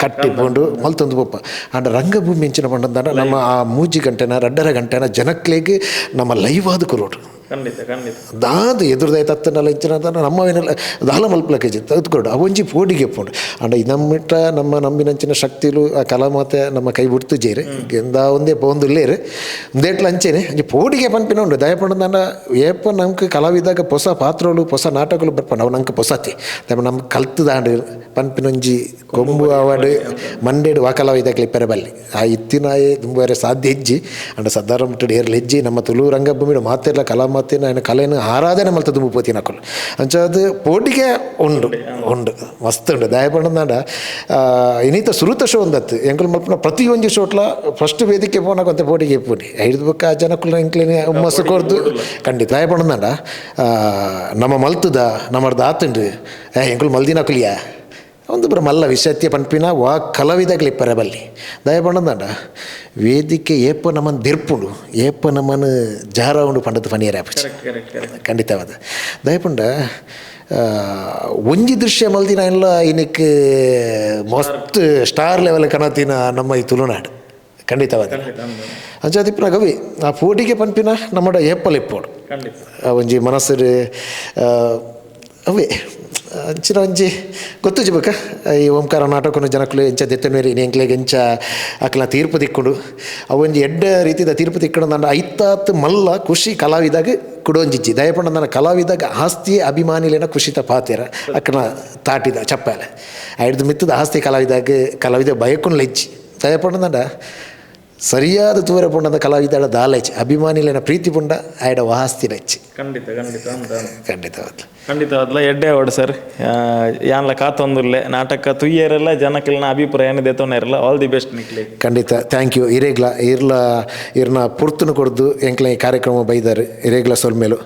ಕಟ್ಟಿಕೊಂಡು ಮಲ್ತೊಂದು ಪಪ್ಪ ಅಂಡ ರಂಗಭೂಮಿ ಇಂಚಿನ ಪಂಡ ನಮ್ಮ ಆ ಮೂಜಿ ಗಂಟೆನ ರಡ್ಡರ ಗಂಟೆನ ಜನಕ್ಲೆಗೆ ನಮ್ಮ ಲೈವ್ ಆದ ಕೊರೋಡು ಖಂಡಿತ ಖಂಡಿತ ದಾದು ಎದುರುದಾಯ್ತು ಹತ್ತನೆಲ್ಲ ಇಂಚಿನ ನಮ್ಮವೇನೆಲ್ಲ ದಾಲ ಮಲ್ಪಲಕ್ಕೆ ತೆಗೆದುಕೊಡು ಅವೊಂಜಿ ಪೋಡಿಗೆ ಪೋಡು ಅಂಡ ನಮ್ಮಿಟ್ಟ ನಮ್ಮ ನಂಬಿನಂಚಿನ ಶಕ್ತಿಲು ಆ ಕಲಾಮಾತೆ ನಮ್ಮ ಕೈ ಬಿಡ್ತು ಜೇರೆ ಎಂದ ಒಂದೇ ಪೋಂದುಲ್ಲೇರು ದೇಟ್ಲ ಅಂಚೇನೆ ಅಂಚೆ ಪೋಡಿಗೆ ಪನ್ಪಿನ ಉಂಡು ದಯಪಂಡ ನನ್ನ ಏಪ ನಮ್ಗೆ ಕಲಾವಿದಾಗ ಹೊಸ ಪಾತ್ರಗಳು ಹೊಸ ನಾಟಕಗಳು ಬರ್ಪಂಡು ಅವು ನಂಗೆ ಹೊಸತಿ ನಮ್ಗೆ ಕಲ್ತದಾಂಡು ಪನ್ಪಿನೊಂಜಿ ಕೊಂಬು ಅವಾರ್ಡ್ ಮಂಡೇಡು ವಾ ಕಲಾವಿದಾಗಲಿ ಪೆರಬಲ್ಲಿ ಆ ಇತ್ತಿನಾಯೇ ತುಂಬಾರೆ ಸಾಧ್ಯ ಹೆಜ್ಜಿ ಅಂಡ ಸದ್ದಾರ ಮುಟ್ಟಡಿ ಏರ್ಲಿ ಹೆಜ್ಜಿ ನಮ್ಮ ತುಳು ರಂಗಭೂಮಿಡು ಮಾತೆಲ್ಲ ಕಲಾಮಾತೆ ఆయన కళను ఆరాధన మళ్ళీ దుమ్మిపోతే నాకు అంచే అది పోటీకే ఉండు మస్తు ఉండు దయపడిందండ ఇనీత సురుత షో ఉందత్తు ఎంకులు మల్పిన ప్రతి ಒಂಜಿ ಶೋಟ್ಲ ಫಸ್ಟ್ ವೇದಿಕೆ ಪೋನಾಗ ಅಂತ ಪೋಟಿಗೆ ಪೋನಿ ಐದು ಬೊಕ್ಕ ಜನಕ್ಕೂ ಇಂಕ್ಲೇನೆ ಹುಮ್ಮಸ್ಸು ಕೊರ್ದು ಖಂಡಿತ ದಯಪడిందంಡ ನಮ್ಮ ಮಲ್ತದ ನಮ್ಮದು ಆತುಂಡು ಎಂಕುಲು ಮಲ್ದಿನಕುಲಿಯಾ ಒಂದು ಬರ ಮಲ್ಲ ವಿಷತ್ಯ ಪನ್ಪಿನ ವಾ ಕಲಾವಿದಾಗಲಿ ಪರಬಲ್ಲಿ ದಯಪಂಡ ವೇದಿಕೆ ಏಪ ನಮ್ಮನ್ನು ಬೆರ್ಪುಂಡು ಏಪ ನಮ್ಮನ್ನು ಜಾರ ಉಂಡು ಪಂಡದ ಫನಿಯರ ಖಂಡಿತವಾದ ದಯಪಂಡ ಒಂಜಿ ದೃಶ್ಯ ಮಲ್ದಿನ ಎಲ್ಲ ಇನ್ನಕ್ಕೆ ಮಸ್ತ್ ಸ್ಟಾರ್ ಲೆವೆಲ್ ಕನತಿನ ನಮ್ಮ ಈ ತುಳುನಾಡು ಖಂಡಿತವಾದ ಅಂಚಾದಿಪ್ಪನ ಗವಿ ಆ ಪೋಟಿಗೆ ಪನ್ಪಿನ ನಮ್ಮಡ ಏಪಲ್ ಇಪ್ಪೋಡು ಒಂಜಿ ಮನಸ್ಸು ಅವೇ ಅಂಚಿನ ಒಂಜಿ ಗೊತ್ತು ಬೇಕಾ ಈ ಓಂಕಾರ ನಾಟಕನ ಜನಕ್ಕಳು ಎಂಚ ದೆತ್ತನೇರಿ ಎಂಕ್ಲೆಗೆ ಎಂಚ ಅಕ್ಲ ತೀರ್ಪು ತಿಕ್ಕೊಂಡು ಅವೊಂಜಿ ಎಡ್ಡ ರೀತಿದ ತೀರ್ಪು ತಿಕ್ಕೊಂಡು ನನ್ನ ಐತಾತ್ ಮಲ್ಲ ಖುಷಿ ಕಲಾವಿದಾಗ ಕುಡೊಂಜಿಜ್ಜಿ ದಯಪಂಡ ನನ್ನ ಕಲಾವಿದಾಗ ಆಸ್ತಿ ಅಭಿಮಾನಿಲೇನ ಖುಷಿತ ಪಾತಿರ ಅಕ್ಕನ ತಾಟಿದ ಚಪ್ಪಾಲೆ ಐಡ್ದು ಮಿತ್ತದ ಆಸ್ತಿ ಕಲಾವಿದ ಭಯಕ್ಕೂ ಲೆಜ್ಜಿ ದಯಪಂಡ ನನ್ನ ಸರಿಯಾದ ತೂರ ಪುಂಡದ ಕಲಾವಿದಳ ದಾಲೈಚಿ ಅಭಿಮಾನಿಲೇನ ಪ್ರೀತಿ ಪುಂಡ ಆಯ್ಡ ವಾಸ್ತಿನ ಹೆಚ್ಚಿ ಖಂಡಿತ ಖಂಡಿತ ಖಂಡಿತವಾದ ಖಂಡಿತವಾದ್ಲ ಎಡ್ಡೆ ಅವಡು ಸರ್ ಯಾನ್ಲ ಕಾತೊಂದುಲ್ಲೆ ನಾಟಕ ತುಯ್ಯರೆಲ್ಲ ಜನಕ್ಕೆಲ್ಲ ಅಭಿಪ್ರಾಯ ದೇತವನೇ ಇರಲ್ಲ ಆಲ್ ದಿ ಬೆಸ್ಟ್ ನಿಕ್ಲಿ ಖಂಡಿತ ಥ್ಯಾಂಕ್ ಯು ಇರ್ನ ಪುರ್ತುನು ಕೊಡ್ದು ಎಂಕ್ಲ ಈ ಕಾರ್ಯಕ್ರಮ ಬೈದಾರೆ ಇರೇಗ್ಲ ಸೊಲ್ಮೇಲು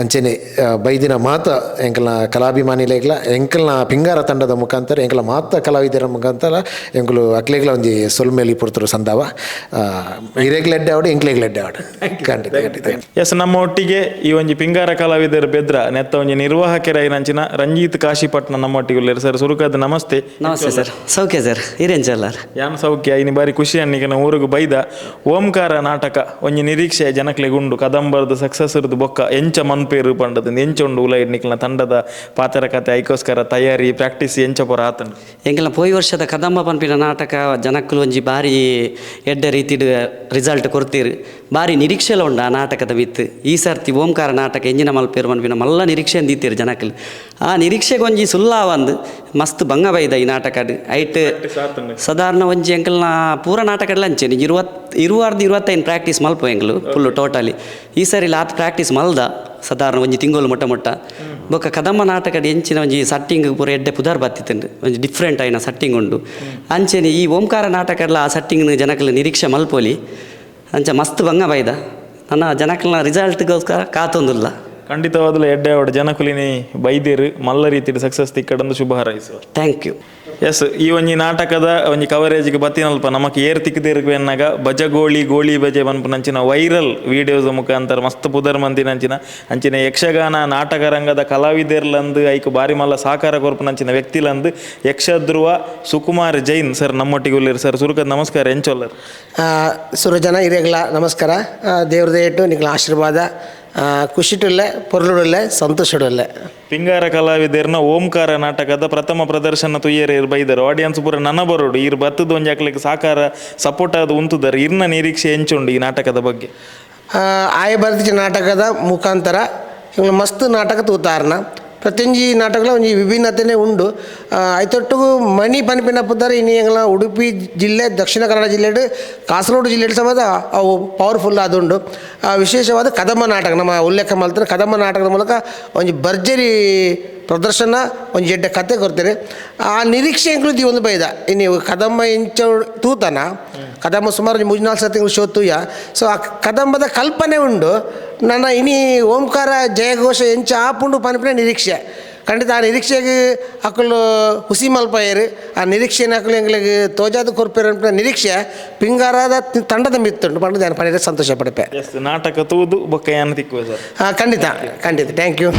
ಅಂಚೆನೆ ಬೈದಿನ ಮಾತ ಎಂಕಲ್ನ ಕಲಾಭಿಮಾನಿಲೇಗ್ಲ ಎಂಕಲ್ನ ಪಿಂಗಾರ ತಂಡದ ಮುಖಾಂತರ ಎಂಕಲ ಮಾತ ಕಲಾವಿದರ ಮುಖಾಂತರ ಎಂಕಲು ಅಕ್ಲೆಗ್ಲ ಒಂಜಿ ಸೊಲ್ಮೇಲಿ ಪುರ್ತರು ಸಂದಾವ ಇರೇಗ್ಲ ಎಡ್ಡೆ ಆವಡು ಎಂಕ್ಲೆಗ್ಲ ಎಡ್ಡೆ ಆವಡು ಖಂಡಿತ ಖಂಡಿತ ಎಸ್ ನಮ್ಮ ಒಟ್ಟಿಗೆ ಈ ಒಂಜಿ ಪಿಂಗಾರ ಕಲಾವಿದರ ಬೆದ್ರ ನೆತ್ತ ಒಂಜಿ ನಿರ್ವಾಹಕರಾಯಿನಂಚಿನ ರಂಜಿತ್ ಕಾಶಿಪಟ್ನ ನಮ್ಮೊಟ್ಟಿಗೆ ಉಳ್ಳೇರು ಸರ್ ಸುರುಕದ ನಮಸ್ತೆ. ನಮಸ್ತೆ ಸರ್, ಸೌಖ್ಯ ಸರ್, ಇರೇಂಚಲ್ಲ ಯಾನ್ ಸೌಖ್ಯ ಇನಿ ಬಾರಿ ಖುಷಿ ಅನ್ನಿಗೆ ಊರಿಗೆ ಬೈದ ಓಂಕಾರ ನಾಟಕ ಒಂಜಿ ನಿರೀಕ್ಷೆ ಜನಕ್ಲೆಗ್ ಉಂಡು ಕದಂಬರ್ದು ಸಕ್ಸಸ್ ಇರ್ದು ಬೊಕ್ಕ ಎಂಚ ಮನ್ಪೇರು ಪಂಡದು ಎಂಚ ಉಂಡು ಉಲ ಇಡ್ನಿಕ್ಲ ತಂಡದ ಪಾತ್ರ ಕತೆ ಐಕೋಸ್ಕರ ತಯಾರಿ ಪ್ರಾಕ್ಟೀಸ್ ಎಂಚ ಪೊರ ಆತಂಡು ಎಂಕಲ ಪೋಯಿ ವರ್ಷದ ಕದಂಬ ಪನ್ಪಿನ ನಾಟಕ ಜನಕ್ಕಲು ಒಂಜಿ ಬಾರಿ ಎಡ್ಡ ರೀತಿಡ್ ರಿಸಲ್ಟ್ ಕೊಡ್ತೀರು ಬಾರಿ ನಿರೀಕ್ಷೆಲ ಉಂಡು ಆ ನಾಟಕದ ಮಿತ್ತು ಈ ಸರ್ತಿ ಓಂಕಾರ ನಾಟಕ ಎಂಜಿನ ಮಲ್ಪೇರು ಪನ್ಪಿನ ಮಲ್ಲ ನಿರೀಕ್ಷೆ ಅಂದಿತ್ತೀರು ಜನಕ್ಕಲು ಆ ನಿರೀಕ್ಷೆಗೆ ಒಂಜಿ ಸುಲ್ಲಾವಂದು ಮಸ್ತ್ ಬಂಗ ಬೈದ ಈ ನಾಟಕ ಐಟ್ ಸಾಧಾರಣ ಒಂಜಿ ಎಂಕಲ್ನ ಪೂರ ನಾಟಕಡ್ಲ ಅಂಚೇನಿ 25 ಪ್ರಾಕ್ಟೀಸ್ ಮಲ್ಪ ಎಂಕಲು ಫುಲ್ಲು ಟೋಟಲಿ ಈ ಸರಿ ಲಾತ್ ಪ್ರಾಕ್ಟೀಸ್ ಮಲ್ದ ಸಾಧಾರಣ ಒಂಜಿ ತಿಂಗಳು ಮೊಟ್ಟ ಬೊಕ್ಕ ಕದಂಬ ನಾಟಕದ ಎಂಚಿನ ಒಂಜಿ ಸಟ್ಟಿಂಗ್ ಪೂರ ಎಡ್ಡೆ ಪುದಾರ್ ಬತ್ತಿತ್ತಂಡು ಒಂಜಿ ಡಿಫ್ರೆಂಟ್ ಆಯ್ನ ಸಟ್ಟಿಂಗ್ ಉಂಡು ಅಂಚೆನೆ ಈ ಓಂಕಾರ ನಾಟಕಡ್ಲ ಆ ಸಟ್ಟಿಂಗ್ ಜನಕ್ಕಲು ನಿರೀಕ್ಷೆ ಮಲ್ಪೋಲಿ ಅಂಚ ಮಸ್ತ್ ಬಂಗ ಬೈದ ನನ್ನ ಜನಕ್ಕಲ್ನ ರಿಸಲ್ಟ್ಗೋಸ್ಕರ ಕಾತೊಂದುಲ್ಲ ಖಂಡಿತವಾದಲು ಎಡ್ಡೆ ಅವಡು ಜನಕುಲಿನಿ ಬೈದಿರು ಮಲ್ಲ ರೀತಿಯ ಸಕ್ಸಸ್ ತಿಕ್ಕಡಂದು ಶುಭ ಹಾರೈಸುವ. Thank you. ಎಸ್ ಈ ಒಂಜಿ ನಾಟಕದ ಒಂಜಿ ಕವರೇಜ್ಗೆ ಬತ್ತಿನಲ್ಪ ನಮಕ್ air ತಿಕ್ಕದಿರ್ಕು ಎನ್ನಾಗ Bajagoli goli baje ಬಂಪುನಂಚಿನ viral videos ಮುಖಾಂತರ ಮಸ್ತ್ ಪುದರ್ ಮಂದಿನಂಚಿನ ಅಂಚಿನ ಯಕ್ಷಗಾನ ನಾಟಕ ರಂಗದ ಕಲಾವಿದರ್ಲಂದು ಐಕ್ ಬಾರಿ ಮಲ್ಲ ಸಾಕಾರ ಕೊರ್ಪುನಂಚಿನ ವ್ಯಕ್ತಿಲಂದು ಯಕ್ಷಧ್ರುವ ಸುಕುಮಾರ್ ಜೈನ್ ಸರ್ ನಮ್ಮೊಟ್ಟಿಗೆ ಉಳ್ಳೇರು ಸರ್ ಸುರುಕದ ನಮಸ್ಕಾರ ಎಂಚೊಲ್ಲರ್ ಸುರಜನ ಇರೇಗ್ಲ ನಮಸ್ಕಾರ ದೇವ್ರದೇ ಇಟ್ಟು ನಿಗ್ಲ ಆಶೀರ್ವಾದ ಖುಷಿಟುಲ್ಲೆ ಪೊರ್ಲುಡುಲ್ಲೆ ಸಂತೋಷಡುಲ್ಲೆ ಪಿಂಗಾರ ಕಲಾವಿದರ್ನ ಓಂಕಾರ ನಾಟಕದ ಪ್ರಥಮ ಪ್ರದರ್ಶನ ತುಯ್ಯರೆ ಬೈದರು ಆಡಿಯನ್ಸ್ ಪೂರ ನನ್ನ ಬರೋಡು ಇರ್ ಬತ್ತದ ಒಂಜಿ ಹಾಕ್ಲಿಕ್ಕೆ ಸಾಕಾರ ಸಪೋರ್ಟ್ ಆದ ಉಂತುದರು ಇರ್ನ ನಿರೀಕ್ಷೆ ಎಂಚುಂಡು ಈ ನಾಟಕದ ಬಗ್ಗೆ ಆಯ ಬರ್ತಿನ ನಾಟಕದ ಮುಖಾಂತರ ಮಸ್ತ್ ನಾಟಕ ತೂತಾರನ ಪ್ರತಿಯೊಂಜಿ ನಾಟಕಲ ಒಂಜಿ ವಿಭಿನ್ನತೆಯೇ ಉಂಡು ಐತೊಟ್ಟಿಗೂ ಮಣಿ ಪನ್ಪಿನ ಪುದ್ದಾರೆ ಇನ್ನು ಎಂಗ್ಲ ಉಡುಪಿ ಜಿಲ್ಲೆ ದಕ್ಷಿಣ ಕನ್ನಡ ಜಿಲ್ಲೆಡ್ ಕಾಸರಗೋಡು ಜಿಲ್ಲೆಡ್ ಸಮೇತ ಅವು ಪವರ್ಫುಲ್ ಆದುಂಡು ವಿಶೇಷವಾದ ಕದಂಬ ನಾಟಕ ನಮ್ಮ ಉಲ್ಲೇಖ ಮಾಡ್ತಾರೆ ಕದಂಬ ನಾಟಕದ ಮೂಲಕ ಒಂಜಿ ಭರ್ಜರಿ ಪ್ರದರ್ಶನ ಒಂಜಿ ಎಡ್ಡೆ ಕತೆ ಕೊಡ್ತಾರೆ ಆ ನಿರೀಕ್ಷೆ ಇಂಕ್ಲೂದಿ ಒಂದು ಬೈದ ಇನ್ನು ಕದಂಬ ಇಂಚ ತೂತನ ಕದಂಬ ಸುಮಾರು 3-4 ಸರ್ತಿ ಶೋ ತೂಯ ಸೊ ಆ ಕದಂಬದ ಕಲ್ಪನೆ ಉಂಡು ನನ್ನ ಇನಿ ಓಂಕಾರ ಜಯಘೋಷ ಎಂಚ ಆಪುಂಡು ಪನ್ಪಿನ ನಿರೀಕ್ಷೆ ಖಂಡಿತ ಆ ನಿರೀಕ್ಷೆಗೆ ಹಾಕಲು ಹುಸಿ ಮಲ್ಪಯರು ಆ ನಿರೀಕ್ಷೆನ ಹಾಕಲು ಎಂಗ್ಲಿಗೆ ತೋಜಾದ ಕೊರ್ಪೇರು ಅನ್ಪಿನ ನಿರೀಕ್ಷೆ ಪಿಂಗಾರದ ತಂಡದ ಮಿತ್ತುಂಡು ಪಂಡು ನಾನು ಪಡೆದ ಸಂತೋಷ ಪಡಿಪೆ ನಾಟಕ ತೂದು ಬೊಕ್ಕ ಯಾನ ತಿಕ್ಕುವ ಸರ್ ಖಂಡಿತ ಖಂಡಿತ ಥ್ಯಾಂಕ್ ಯು.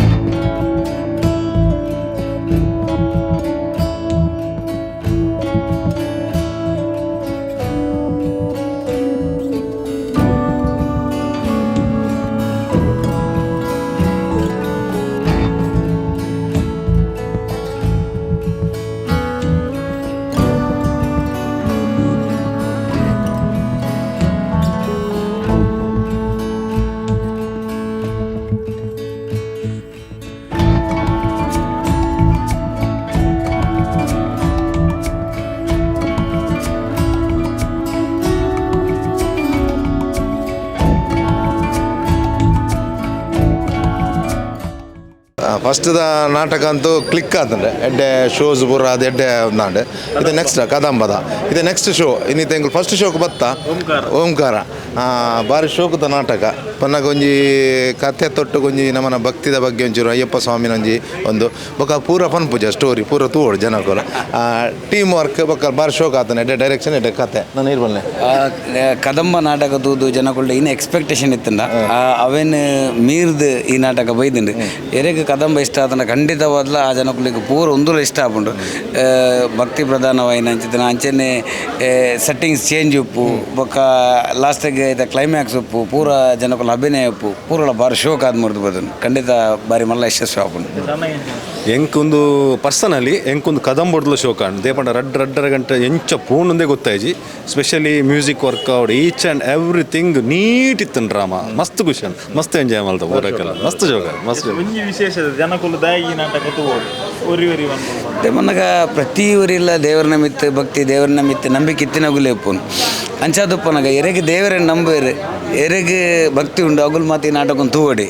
ಫಸ್ಟ್ದ ನಾಟಕ ಅಂತೂ ಕ್ಲಿಕ್ ಆತಂಡೆ ಎಡ್ಡೆ ಶೋಸ್ ಪೂರ ಅದು ಎಡ್ಡೆ ನಾಂಡೆ ಇದು ನೆಕ್ಸ್ಟ್ ಕದಂಬದ ಇದು ನೆಕ್ಸ್ಟ್ ಶೋ ಇನ್ನಿತ ಎಂಗಳು ಫಸ್ಟ್ ಶೋಕ್ ಬತ್ತ ಓಂಕಾರ ಭಾರಿ ಶೋಕದ ನಾಟಕ ಪನ್ನಾಗ ಒಂಜಿ ಕಥೆ ತೊಟ್ಟು ಒಂಜಿ ನಮ್ಮನ ಭಕ್ತಿದ ಬಗ್ಗೆ ಒಂಚೂರು ಅಯ್ಯಪ್ಪ ಸ್ವಾಮಿನ ಒಂಜಿ ಒಂದು ಬೊಕ್ಕ ಪೂರ ಪನ್ಪುಜ ಸ್ಟೋರಿ ಪೂರ ತೂವಡು ಜನಗಳು ಟೀಮ್ ವರ್ಕ್ ಬೊಕ್ಕ ಭಾರಿ ಶೋಕ ಆತನ ಎಡ್ಡೆ ಡೈರೆಕ್ಷನ್ ಎಡ್ಡೆ ಕತೆ ನಾನು ಇರ್ಬಲ್ಲೆ ಕದಂಬ ನಾಟಕ ತೂದು ಜನಗಳ ಇನ್ನು ಎಕ್ಸ್ಪೆಕ್ಟೇಷನ್ ಇತ್ತಂಡ ಅವೇನು ಮೀರ್ದು ಈ ನಾಟಕ ಬೈದಿಂಡು ಎರೆಗೆ ಕದಂಬ ಇಷ್ಟ ಆತನ ಖಂಡಿತವಾದ್ಲ ಆ ಜನಗಳಿಗೆ ಪೂರ ಒಂದೂರ ಇಷ್ಟ ಆಪುಂಡು ಭಕ್ತಿ ಪ್ರಧಾನವಾಯಿನ ಅಂಚಿತನ ಅಂಚನೆ ಸೆಟ್ಟಿಂಗ್ಸ್ ಚೇಂಜ್ ಉಪ್ಪು ಬೊಕ್ಕ ಲಾಸ್ಟಿಗೆ ಇದು ಕ್ಲೈಮ್ಯಾಕ್ಸ್ ಉಪ್ಪು ಪೂರ ಜನಗಳ ಅಭಿನಯ ಉಪ್ಪು ಪೂರ ಭಾರಿ ಶೋಕ ಆದ ಮುರಿದು ಬದನು ಖಂಡಿತ ಬಾರಿ ಮಲ್ಲ ಯಶಸ್ವಿ ಆಪುಂಡು ಎಂಕೊಂದು ಪರ್ಸನಲಿ ಎಂಕೊಂದು ಕದಂಬೊಡ್ಲು ಶೋಕ ದೇಪಂಡ ರಡ್ಡರ ಗಂಟೆ ಎಂಚ ಪೂರ್ಣಂದೇ ಗೊತ್ತಾಯ್ಜಿ specially music workout each and everything neat ಇತ್ತು ಡ್ರಾಮಾ ಮಸ್ತ್ ಖುಷಿ ಮಸ್ತ್ ಎಂಜಾಯ್ ಮಾಡ್ತಾ ಊರಕ್ಕೆಲ್ಲ ಮಸ್ತ್ ಶೋಕ ಮಸ್ತ್ ವಿಶೇಷ ಜನಕುಲದ ಈ ನಾಟಕ ಮನಗ ಪ್ರತಿ ಊರಿಲ್ಲ ದೇವರ ನಮಿತ್ತು ಭಕ್ತಿ ದೇವರ ನಮಿತ್ತು ನಂಬಿಕೆ ಇತ್ತಿನ ಗುಲೆ ಉಪ್ಪುನು ಅಂಚಾದಪ್ಪನಗ ಎರೆಗೆ ದೇವರನ್ನು ನಂಬೇರು ಎರೆಗೆ ಭಕ್ತಿ ಉಂಡು ಅಗುಲ್ ಮಾತಿ ನಾಟಕ ತೂವಡಿ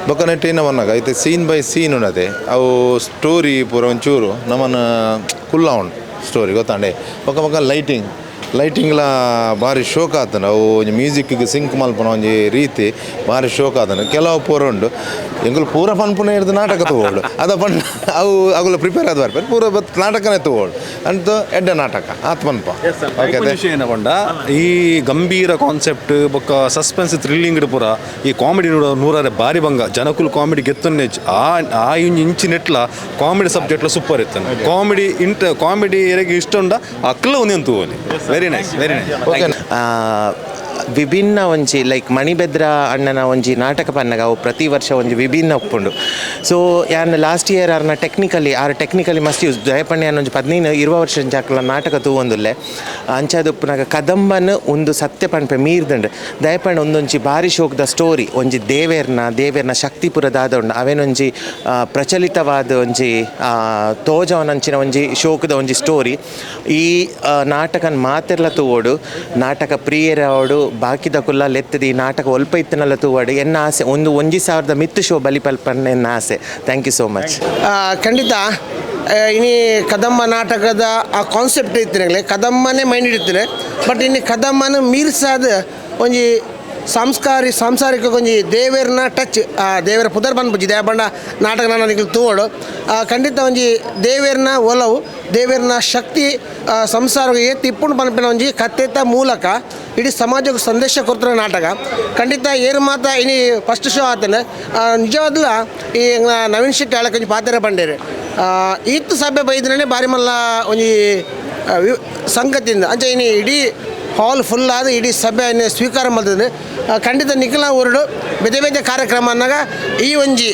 ಬೊಕ್ಕ ನೆಟ್ಟಿನ ಮನ್ನಾಗ ಐತೆ ಸೀನ್ ಬೈ ಸೀನ್ ಉಂಡತೆ ಅವು ಸ್ಟೋರಿ ಪೂರ ಒಂಚೂರು ನಮ್ಮನ್ನ ಕುಲ್ಲ ಉಂಡು ಸ್ಟೋರಿ ಗೊತ್ತಾಂಡೆ ಬೊಕ್ಕ ಲೈಟಿಂಗ್ಲ ಭಾರಿ ಶೋಕ ಆತನ ಅವು ಒಂಜಿ ಮ್ಯೂಸಿಕ್ಗೆ ಸಿಂಕ್ ಮಲ್ಪನ ಒಂಜಿ ರೀತಿ ಭಾರಿ ಶೋಕ ಆತನ ಕೆಲವು ಪೂರ ಉಂಡು ಎಂಗುಲು ಪೂರ ಪನ್ಪುನ ಹಿಡಿದು ನಾಟಕ ತಗೋಳು ಅದ ಪನ್ ಅವು ಅಗುಲು ಪ್ರಿಪೇರ್ ಆದ ಬರ್ಪೇರು ಪೂರ ನಾಟಕನೇ ತಗೋಳು ಅಂತ ಎಡ್ಡೆ ನಾಟಕ ಆತ್ಮನ್ಪ ವಿಷಯ ಏನಕೊಂಡ ಈ ಗಂಭೀರ ಕಾನ್ಸೆಪ್ಟ್ ಬೊಕ್ಕ ಸಸ್ಪೆನ್ಸ್ ಥ್ರಿಲ್ಲಿಂಗ್ ಪೂರ ಈ ಕಾಮಿಡಿ ನೂರಾರೆ ಬಾರಿ ಬಂಗ ಜನಕುಲ್ ಕಾಮಿಡಿ ಗೆತ್ತನ್ನೇ ಆ ಇಂಚಿ ನೆಟ್ಲ ಕಾಮಿಡಿ ಸಬ್ಜೆಕ್ಟ್ಲ ಸೂಪರ್ ಇತ್ತಾನೆ ಕಾಮಿಡಿ ಎರೆಗೆ ಇಷ್ಟ ಉಂಡ ಅಕ್ಲ ಒಂದೇನು ತಗೋಲಿ ವೆರಿ ನೈಸ್ ವಿಭಿನ್ನ ಒಂಜಿ ಲೈಕ್ ಮಣಿಬೆದ್ರ ಅಣ್ಣನ ಒಂಜಿ ನಾಟಕ ಪನ್ನಗ ಅವು ಪ್ರತಿ ವರ್ಷ ಒಂಜಿ ವಿಭಿನ್ನ ಉಪ್ಪುಂಡು ಸೊ ಯಾನ್ ಲಾಸ್ಟ್ ಇಯರ್ ಟೆಕ್ನಿಕಲಿ ಮಸ್ತ್ ಯೂಸ್ ದಯಪಣ್ಣ ಒಂಜಿ 15-20 ವರ್ಷ ಜಾಕಲ ನಾಟಕ ತೂವೊಂದುಲ್ಲೆ ಅಂಚಾದುಪ್ಪುನಾಗ ಕದಂಬನ್ ಒಂದು ಸತ್ಯ ಪನ್ಪೆ ಮೀರ್ದಂಡು ದಯಪಣ್ಣ ಒಂದೊಂಜಿ ಭಾರಿ ಶೋಕದ ಸ್ಟೋರಿ ಒಂಜಿ ದೇವೇರ್ನ ಶಕ್ತಿಪುರದ ಉಂಡು ಅವೇನೊಂಜಿ ಪ್ರಚಲಿತವಾದ ಒಂಜಿ ತೋಜವನಂಚಿನ ಒಂಜಿ ಶೋಕದ ಒಂಜಿ ಸ್ಟೋರಿ ಈ ನಾಟಕನ ಮಾತೆರ್ಲ ತೂವೋಡು ನಾಟಕ ಪ್ರಿಯರ ಅವಡು ಬಾಕಿದ ಕುಲ್ಲ ಲೆತ್ತದ ಈ ನಾಟಕ ಒಲ್ಪ ಇತ್ತನಲ್ಲ ತೂವಾಡು ಎನ್ನ ಆಸೆ ಒಂದು 1,000 ಮಿತ್ತು ಶೋ ಬಲಿಪಲ್ಪನ್ನ ಎನ್ನ ಆಸೆ ಥ್ಯಾಂಕ್ ಯು ಸೋ ಮಚ್ ಖಂಡಿತ ಇನಿ ಕದಂಬ ನಾಟಕದ ಆ ಕಾನ್ಸೆಪ್ಟ್ ಇತ್ತಿನಾಗಲೇ ಕದಂಬನೇ ಮೈಂಡ್ ಇಡ್ತೀನಿ ಬಟ್ ಇನ್ನು ಕದಂಬನ ಮೀರ್ಸಾದ ಒಂಜಿ ಸಾಂಸಾರಿಕ ಒಂಜಿ ದೇವೇರ್ನ ಟಚ್ ದೇವರ ಪುದರ್ ಬಂದ್ಬುಜಿ ದೇವಬಂಡ ನಾಟಕ ನನಗೆ ತೂವೋಡು ಖಂಡಿತ ಒಂಜಿ ದೇವೇರ್ನ ಒಲವು ದೇವೇರ್ನ ಶಕ್ತಿ ಸಂಸಾರಕ್ಕೆ ಏತ್ ಇಪ್ಪುಂಡು ಪನ್ಪಿನ ಒಂಜಿ ಕಥೆತ ಮೂಲಕ ಇಡೀ ಸಮಾಜಕ್ಕೆ ಸಂದೇಶ ಕೊಡ್ತಿರೋ ನಾಟಕ ಖಂಡಿತ ಏರು ಮಾತ ಇನಿ ಫಸ್ಟ್ ಶೋ ಆತನ ನಿಜವಾದ್ಲ ಈ ನವೀನ್ ಶೆಟ್ಟಿ ಆಳಕ್ಕೆ ಒಂಜಿ ಪಾತ್ರ ಬಂಡೇರಿ ಈತ್ತು ಸಭೆ ಬೈದ್ರೆ ಬಾರಿ ಮಲ್ಲ ಒಂಜಿ ಸಂಗತಿಯಿಂದ ಅಂಚೆ ಇನಿ ಇಡೀ ಹಾಲ್ ಫುಲ್ ಆದ ಇಡೀ ಸಭೆ ಸ್ವೀಕಾರ ಮಾಡ್ತದೆ ಖಂಡಿತ ನಿಖಿಲ ಊರುಡು ಬೇತೆ ಕಾರ್ಯಕ್ರಮ ಅನ್ನಾಗ ಈ ಒಂಜಿ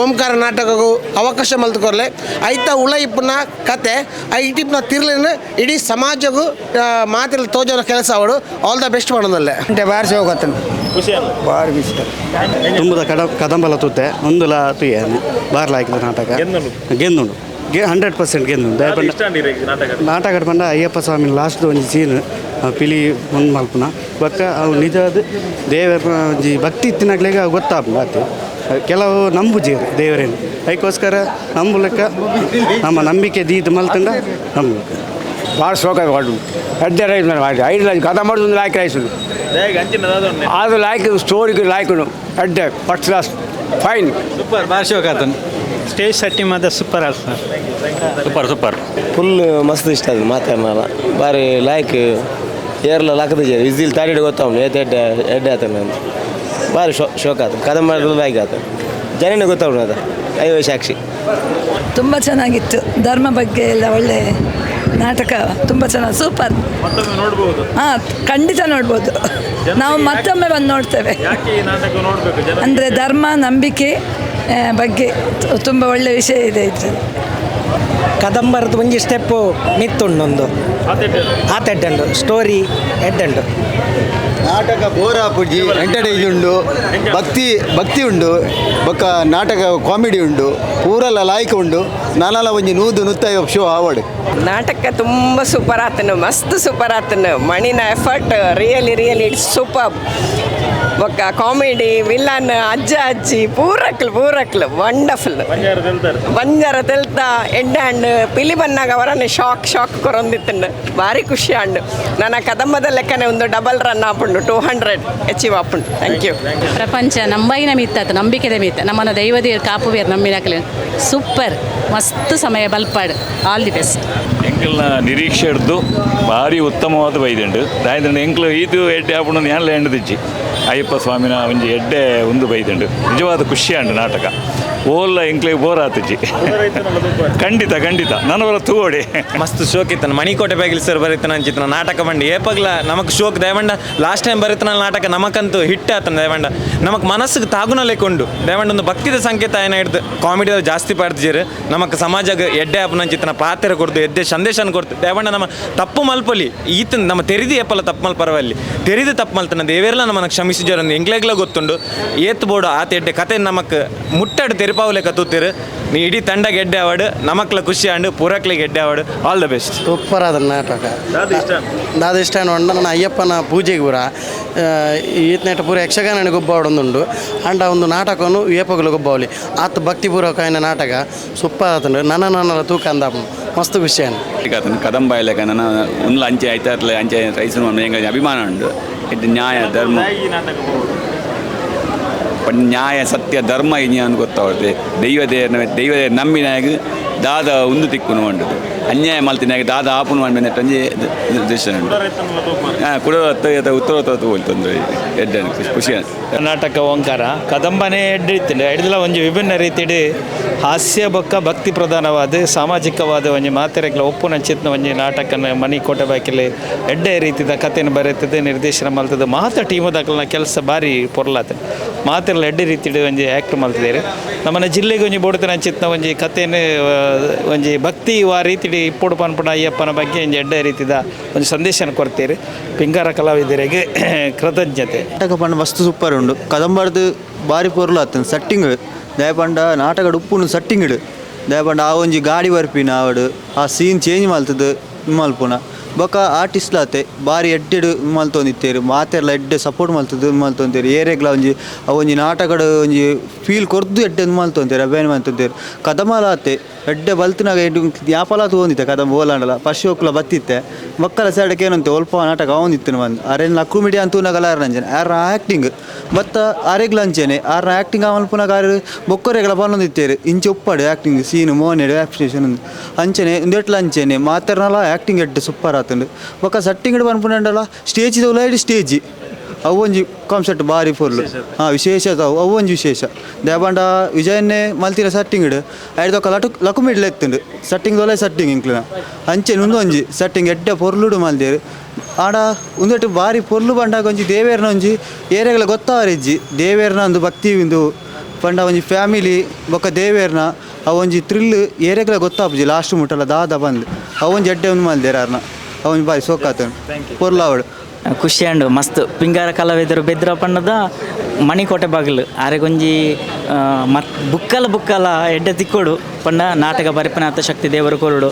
ಓಂಕಾರ ನಾಟಕಗೂ ಅವಕಾಶ ಮಲ್ತುಕೊರ್ಲೆ ಐತ ಉಳ ಇಪ್ಪನ ಕತೆ ಐಟಿಪ್ನ ತಿರ್ಲಿನ ಇಡೀ ಸಮಾಜಗೂ ಮಾತಿಲ್ ತೋಜೋ ಕೆಲಸ ಅವಡು ಆಲ್ ದ ಬೆಸ್ಟ್ ಮಾಡೋದಲ್ಲೇ ಬಾರಿ ಹೋಗತ್ತ ಬಾರಿ ಇಷ್ಟ ತುಂಬದ ಕದಂಬಲ ತೂತೆ ಒಂದುಲ ತುಯ್ಯಾನೆ ಬಾರಿ ಲಾಯ್ಕಿದ ನಾಟಕ ಗೆಂದುಂಡು 100% ಗೆಂದುಂಡು ನಾಟಕ ಬಂದ ಅಯ್ಯಪ್ಪ ಸ್ವಾಮಿ ಲಾಸ್ಟ್ ಒಂಜಿ ಸೀನ್ ಪಿಲಿ ಒಂದು ಮಲ್ಪನ ಬೊಕ್ಕ ಅವು ನಿಜವಾದ ದೇವರ ಒಂಜಿ ಭಕ್ತಿ ಇತ್ತಿನಾಗ್ಲಿಗೆ ಗೊತ್ತಾಪ ಮಾತು ಕೆಲವು ನಂಬುಜೀರು ದೇವರೇನು ಅದಕ್ಕೋಸ್ಕರ ನಂಬುಲಕ್ಕ ನಮ್ಮ ನಂಬಿಕೆ ದೀದು ಮಲ್ತಂಡ ನಂಬುಲಕ್ಕ ಭಾಳ ಶೋಕ ಹೊಡು ಎಡ್ಡೆ ರೈಸ್ ಮಾಡಿ ಐದು ಲೈಕ್ ಕದ ಮಾಡೋದು ಒಂದು ಲಾಯ್ಕ್ ರೈಸು ಅದು ಲಾಯ್ಕ್ ಸ್ಟೋರಿಗೆ ಲಾಯ್ಕುನು ಎಡ್ಡೆ ಫಸ್ಟ್ ಕ್ಲಾಸ್ ಫೈನ್ ಸೂಪರ್ ಭಾರಿ ಶೋಕ ಆತನು ಸ್ಟೇಜ್ ಸೆಟ್ಟಿಂಗ್ ಮಾತ್ರ ಸೂಪರ್ ಆಗ್ತದೆ ಸೂಪರ್ ಫುಲ್ ಮಸ್ತ್ ಇಷ್ಟ ಅದು ಮಾತಾಡಲ್ಲ ಬಾರಿ ಲಾಯ್ಕ್ ಏರ್ಲ ಲಾಕದ ವಿಸಿಲ್ ತಾರಿಡು ಗೊತ್ತಾವನು ಎಡ್ಡೆ ಆತನ ಭಾರಿ ಶೋಕ ಆತ ಕದಂಬ ಲಾಯ್ಕ್ ಆತ ಜನನೇ ಗೊತ್ತಾವನು ಅದ ಅಯ್ಯೋ ಸಾಕ್ಷಿ ತುಂಬ ಚೆನ್ನಾಗಿತ್ತು ಧರ್ಮ ಬಗ್ಗೆ ಎಲ್ಲ ಒಳ್ಳೆ ನಾಟಕ ತುಂಬ ಚೆನ್ನಾಗಿ ಸೂಪರ್ ಹಾಂ ಖಂಡಿತ ನೋಡ್ಬೋದು ನಾವು ಮತ್ತೊಮ್ಮೆ ಬಂದು ನೋಡ್ತೇವೆ ಅಂದರೆ ಧರ್ಮ ನಂಬಿಕೆ ಬಗ್ಗೆ ತುಂಬ ಒಳ್ಳೆ ವಿಷಯ ಇದೆ ಇದರಲ್ಲಿ ಕದಂಬರದ್ದು ಒಂಜಿ ಸ್ಟೆಪ್ಪು ಮಿತ್ತುಂಡು ಒಂದು ಆತೆಡ್ಡುಂಡು ಸ್ಟೋರಿ ಎಡ್ಡುಂಡು ನಾಟಕ ಬೋರ್ ಆಪುಜಿ ಎಂಟರ್ಟೈನ್ ಉಂಡು ಭಕ್ತಿ ಉಂಡು ಬೊಕ್ಕ ನಾಟಕ ಕಾಮಿಡಿ ಉಂಡು ಪೂರಲ ಲಾಯ್ಕ ಉಂಡು ನಾನಲ ಒಂಜಿ ನೂದು ನುತ್ತೈ ಶೋ ಆವಡ್ ನಾಟಕ ತುಂಬ ಸೂಪರ್ ಆತನು ಮಸ್ತ್ ಸೂಪರ್ ಆತನು ಮಣಿನ ಎಫರ್ಟ್ ರಿಯಲಿ ಇಟ್ಸ್ ಸೂಪರ್ ఒక కామెడీ విలన్ అజ్జ అజ్జి పూరక్లు వండర్ఫుల్ ಬಂಜಾರ ತೆಲ್ತಾ ಎಡ್ಡಾಂಡ್ ಪಿಲಿ ಬನ್ನಾಗ ಅವರನ್ನು ಶಾಕ್ ಕೊರೊಂದಿತ್ತಂಡು ಭಾರಿ ಖುಷಿ ಆಂಡು ನನ್ನ ಕದಂಬದ ಲೆಕ್ಕನೆ ಒಂದು ಡಬಲ್ ರನ್ ಆಪುಂಡು 200 ಅಚೀವ್ ಆಪುಂಡು ಥ್ಯಾಂಕ್ ಯು ಪ್ರಪಂಚ ನಂಬೈನ ಮಿತ್ತಾತು ನಂಬಿಕೆದ ಮಿತ್ತ ನಮ್ಮನ್ನ ದೈವದೇವರು ಕಾಪುವೇರು ನಮ್ಮಿನಕಲು ಸೂಪರ್ ಮಸ್ತ್ ಸಮಯ ಬಲ್ಪಾಡು ಆಲ್ ದಿ ಬೆಸ್ಟ್ ಎಂಕಲ್ನ ನಿರೀಕ್ಷೆ ಹಿಡ್ದು ಭಾರಿ ಉತ್ತಮವಾದ ಬೈದುಂಡು ದಾಯದಿಂದ ಎಂಕ್ಲು ಇದು ಎಡ್ಡೆ ಆಪುಂಡು ಯಾನ್ಲ ಎಂಡ್ದಿಜ್ಜಿ ಅಯ್ಯಪ್ಪ ಸ್ವಾಮಿನ ಒಂಜಿ ಎಡ್ಡೆ ಒಂದು ಬೈದುಂಡು ನಿಜವಾದ ಖುಷಿಯಾಂಡು ನಾಟಕ ಓಲ್ಲ ಎಂಕ್ಲಿಗೆ ಬೋರ್ ಆತಜ್ಜಿ ಖಂಡಿತ ನನವರ ತೂವಡಿ ಮಸ್ತ್ ಶೋಕ್ ಇತ್ತನ ಮಣಿಕೋಟೆಬಾಗಿಲು ಸರ್ ಬರೀತಾನ ಅಂಚಿತ್ತನ ನಾಟಕ ಬಂಡಿ ಏಪಗ್ಲ ನಮಕ್ ಶೋಕ್ ದಯವಂಡ ಲಾಸ್ಟ್ ಟೈಮ್ ಬರೀತಾನ ನಾಟಕ ನಮಕಂತೂ ಹಿಟ್ ಆತನ ದಯವಂಡ ನಮಕ್ ಮನಸ್ಸಿಗೆ ತಾಗುನ ಲೆಕ್ಕೊಂಡು ದಯವಂಡ ಒಂದು ಭಕ್ತಿದ ಸಂಕೇತ ಏನ ಹಿಡ್ದು ಕಾಮಿಡಿ ಜಾಸ್ತಿ ಪಾಡ್ತಿದ್ದೀರಿ ನಮಕ್ ಸಮಾಜಕ್ಕೆ ಎಡ್ಡೆ ಆಪನ ಅಂಚಿತ್ತನ ಪಾತ್ರ ಕೊಡ್ತು ಎಡ್ಡೆ ಸಂದೇಶನ ಕೊಡ್ತು ದಯವಂಡ ನಮ್ಮ ತಪ್ಪು ಮಲ್ಪಲಿ ಈತನ ನಮ್ಮ ತೆರಿದಿ ಏಪಲ್ಲ ತಪ್ಪು ಮಲ್ಪರವಲ್ಲಿ ತೆರಿದು ತಪ್ಪು ಮಲ್ತನ ದೇವೇರ್ಲ ನಮ್ಮನ್ನ ಕ್ಷಮಿಸಿಜರೊಂದು ಎಂಗ್ಲೆಗ್ಲ ಗೊತ್ತುಂಡು ಏತ್ ಬೋಡು ಆತ ಎಡ್ಡೆ ಕತೆ ನಮಕ್ ಮುಟ್ಟಾಡು ತೆರಿಪಾವುಲೆ ಕತ್ತೂತಿರು ನೀ ಇಡೀ ತಂಡ ಗೆಡ್ಡೆ ಆವಾಡು ನಮಕ್ಲ ಖುಷಿ ಆಂಡು ಪೂರಕ್ಲೆ ಗೆಡ್ಡೆ ಆವಾಡು ಆಲ್ ದ ಬೆಸ್ಟ್ ಸೂಪರ್ ಆದ ನಾಟಕ ದಾದ ಇಷ್ಟ ಉಂಡು ನನ್ನ ಅಯ್ಯಪ್ಪನ ಪೂಜೆಗೆ ಪೂರ ಈತ್ನೆಟ ಪೂರ ಯಕ್ಷಗಾನ ಗೊಬ್ಬ ಆಡೊಂದುಂಡು ಅಂಡ ಒಂದು ನಾಟಕವನ್ನು ಏಪಗಳು ಗೊಬ್ಬವಲಿ ಆತ ಭಕ್ತಿಪೂರ್ವಕ ಆಯ್ನ ನಾಟಕ ಸೂಪರ್ ಆತಂಡು ನನ್ನ ತೂಕ ಅಂದ ಮಸ್ತ್ ಖುಷಿ ಆತನ ಕದಂಬಾಯಲೆಕ ನನ್ನ ಉನ್ಲ ಅಂಚೆ ಆಯ್ತಾರ್ಲೆ ಅಂಚೆ ರೈಸನು ಎಂಗ ಅಭಿಮಾನ ಉಂಡು ಇದು ನ್ಯಾಯ ಧರ್ಮ ನ್ಯಾಯ ಸತ್ಯ ಧರ್ಮ ಇನ್ಯಾನ್ ಗೊತ್ತಾಗುತ್ತೆ ದೈವದೇ ನಂಬಿನಾಗ ದಾದ ಒಂದು ತಿಕ್ಕುನು ಉಂಟು ಅನ್ಯಾಯ ಮಲ್ತಿನಾಗ ದಾದ ಆಪುನು ಮಾಡಿ ಅಂಜೆ ದೃಶ್ಯ ಉಂಟು ಕುಡ ಉತ್ತರ ಹೋಲ್ತಂದ್ರೆ ಎಡ್ಡೆ ಖುಷಿ ನಾಟಕ ಓಂಕಾರ ಕದಂಬನೇ ಎಡ್ಡಿತ್ತಿಂಡು ಎಡ್ದಲ ಒಂಜಿ ವಿಭಿನ್ನ ರೀತಿಡ್ ಹಾಸ್ಯ ಬೊಕ್ಕ ಭಕ್ತಿ ಪ್ರಧಾನವಾದ ಸಾಮಾಜಿಕವಾದ ಒಂಜಿ ಮಾತೆರೆಗ್ಲ ಒಪ್ಪು ನಂಚಿತ್ನ ಒಂಜಿ ನಾಟಕನ ಮನಿ ಕೋಟೆಬಾಕಿಲೆ ಎಡ್ಡೆ ರೀತಿದ ಕಥೆನ ಬರೆತದೆ ನಿರ್ದೇಶನ ಮಲ್ತದೆ ಮಾತ ಟೀಮದಾಕಲ್ನ ಕೆಲಸ ಭಾರಿ ಪೊರ್ಲಾತೆ ಮಾತೆಲ್ಲ ಎಡ್ಡೆ ರೀತಿಡ್ ಒಂಜಿ ಆ್ಯಕ್ಟ್ ಮಲ್ತಿದ್ದೇವೆ ನಮ್ಮನ್ನ ಜಿಲ್ಲೆಗೆ ಒಂಜಿ ಬೋಡ್ತನ ಅಂಚಿತ್ನ ಒಂಜಿ ಕಥೆನ ಒಂಜಿ ಭಕ್ತಿ ಆ ರೀತಿಡ್ ಇಪ್ಪುಡು ಪನ್ಪುಣ ಅಯ್ಯಪ್ಪನ ಬಗ್ಗೆ ಒಂಜಿ ಎಡ್ಡೆ ರೀತಿದ ಒಂದು ಸಂದೇಶನ ಕೊಡ್ತೀರಿ ಪಿಂಗಾರ ಕಲಾವಿದರಿಗೆ ಕೃತಜ್ಞತೆ ನಾಟಕ ಪಂಡ ಮಸ್ತ್ ಸೂಪರ್ ಉಂಡು ಕದಂಬರ್ದು ಭಾರಿ ಪೊರ್ಲು ಆತನ ಸಟ್ಟಿಂಗ್ ದಯಪಂಡ ನಾಟಕ ಉಪ್ಪುನು ಸಟ್ಟಿಂಗ್ ಇಡು ದಯಪಂಡ ಆ ಒಂಜಿ ಗಾಡಿ ಬರ್ಪಿನ ಆವಡು ಆ ಸೀನ್ ಚೇಂಜ್ ಮಲ್ತದು ಮಲ್ಪುನ ಬೊಕ ಆರ್ಟಿಸ್ಟ್ಲಾತೆ ಭಾರಿ ಎಡ್ಡೆಡು ಮಲ್ತೊಂದಿತ್ತೇರು ಮಾತೆರ್ಲ ಎಡ್ಡೆ ಸಪೋರ್ಟ್ ಮಲ್ತದ್ದು ಮಲ್ತೊಂತೇರು ಏರೆಗ್ಲ ಒಂಜಿ ಒಂಜಿ ನಾಟಕದ ಒಂಜಿ ಫೀಲ್ ಕೊರ್ದು ಎಡ್ಡೆ ಮಲ್ತೊಂತೇರು ಅಭಿನಯ ಮಲ್ತೊಂತೇರು ಕದಮಲಾತೆ ಎಡ್ಡೆ ಬಲ್ತಿನಾಗ ಎಡ್ಡು ಯಾಪಲ ತಗೊಂಡಿತ್ತೆ ಕದಮ ಓಲಾಂಡಲ ಫಸ್ಟ್ ಶೋಕ್ಲ ಬತ್ತಿತ್ತೆ ಮಕ್ಕಳ ಸೈಡಕ್ಕೆ ಏನಂತೆ ಒಲ್ಪ ನಾಟಕ ಅವನಿತ್ತು ಬಂದು ಅರೇನು ಲಕ್ಕು ಮೀಡಿಯಾ ಅಂತೂನಾಗಲ್ಲ ಯಾರು ನಂಜನೆ ಯಾರ ಆ್ಯಕ್ಟಿಂಗ್ ಬತ್ತ ಆರೆಗ್ಲ ಅಂಚೆನೆ ಆರ್ನ ಆ್ಯಕ್ಟಿಂಗ್ ಮಲ್ಪುನಾಗ ಆರು ಬೊಕ್ಕರೆಗಳ ಬಂದಿತ್ತೇರು ಇಂಚೆ ಒಪ್ಪಾಡು ಆ್ಯಕ್ಟಿಂಗ್ ಸೀನು ಮೋನೆಡು ಆ್ಯಕ್ಟಿನೇಷನ್ ಒಂದು ಅಂಚೆನೆ ಒಂದೆಟ್ಲ ಅಂಚೆನೆ ಮಾತಾಡ್ನಲ್ಲ ಆ್ಯಕ್ಟಿಂಗ್ ಎಡ್ಡೆ ಸೂಪರ್ ಆತಂಡು ಬೊಕ್ಕ ಸಟ್ಟಿಂಗ್ ಪನ್ಪುಂಡಲ್ಲ ಸ್ಟೇಜಿದ ಉಲಾಯಿಡಿ ಸ್ಟೇಜಿ ಅವು ಒಂಜಿ ಕಾನ್ಸೆಪ್ಟ್ ಭಾರಿ ಫುಲ್ಲು ವಿಶೇಷ ಅವು ಒಂಜಿ ವಿಶೇಷ ದಯಬಂಡ ವಿಜಯನ್ನೇ ಮಲ್ತಿರ ಸಟ್ಟಿಂಗ್ ಐದೊಕ್ಕ ಲಕು ಮಿಡ್ಲ್ ಎತ್ತುಂಡು ಸಟ್ಟಿಂಗ್ ಒಲೆ ಸಟ್ಟಿಂಗ್ ಇಂಕ್ಲಿನ ಅಂಚೆ ಒಂಜಿ ಸಟ್ಟಿಂಗ್ ಎಡ್ಡೆ ಪೊರ್ಲುಡು ಮಲ್ದೇರು ಆಡ ಒಂದೆಟ್ಟು ಭಾರಿ ಪೊರ್ಲು ಬಂಡಾಗ ಒಂಜಿ ದೇವೇರ್ನ ಒಂಜಿ ಏರಿಯಾಗಳ ಗೊತ್ತಾವರಿಜ್ಜಿ ದೇವೇರ್ನ ಒಂದು ಭಕ್ತಿ ಒಂದು ಪಂಡ ಒಂಜಿ ಫ್ಯಾಮಿಲಿ ಬೊಕ್ಕ ದೇವೇರ್ನ ಅವೊಂಜಿ ಥ್ರಿಲ್ ಏರಿಯಾಗಳ ಗೊತ್ತಾಪುಜಿ ಲಾಸ್ಟ್ ಮುಟ್ಟಲ್ಲ ದಾದ ಬಂದು ಅವೊಂಜಿ ಎಡ್ಡೆ ಒಂದು ಮಲ್ದೇರು ಅರ್ನ ಅವೊಂಜಿ ಬಾರಿ ಸೋಕಾತ ಪೊರ್ಲಾವಡು ಖುಷಿ ಅಂಡು ಮಸ್ತ್ ಪಿಂಗಾರ ಕಲಾವಿದರು ಬೆದ್ರ ಪಣ್ಣದ ಮಣಿ ಕೋಟೆಬಾಗಿಲು ಆರೆಗೊಂಜಿ ಬುಕ್ಕಲ ಎಡ್ಡೆ ತಿಕ್ಕೋಡು ಪಂಡ ನಾಟಕ ಬರಿಪನಾಥ ಶಕ್ತಿ ದೇವರು ಕೊರಡು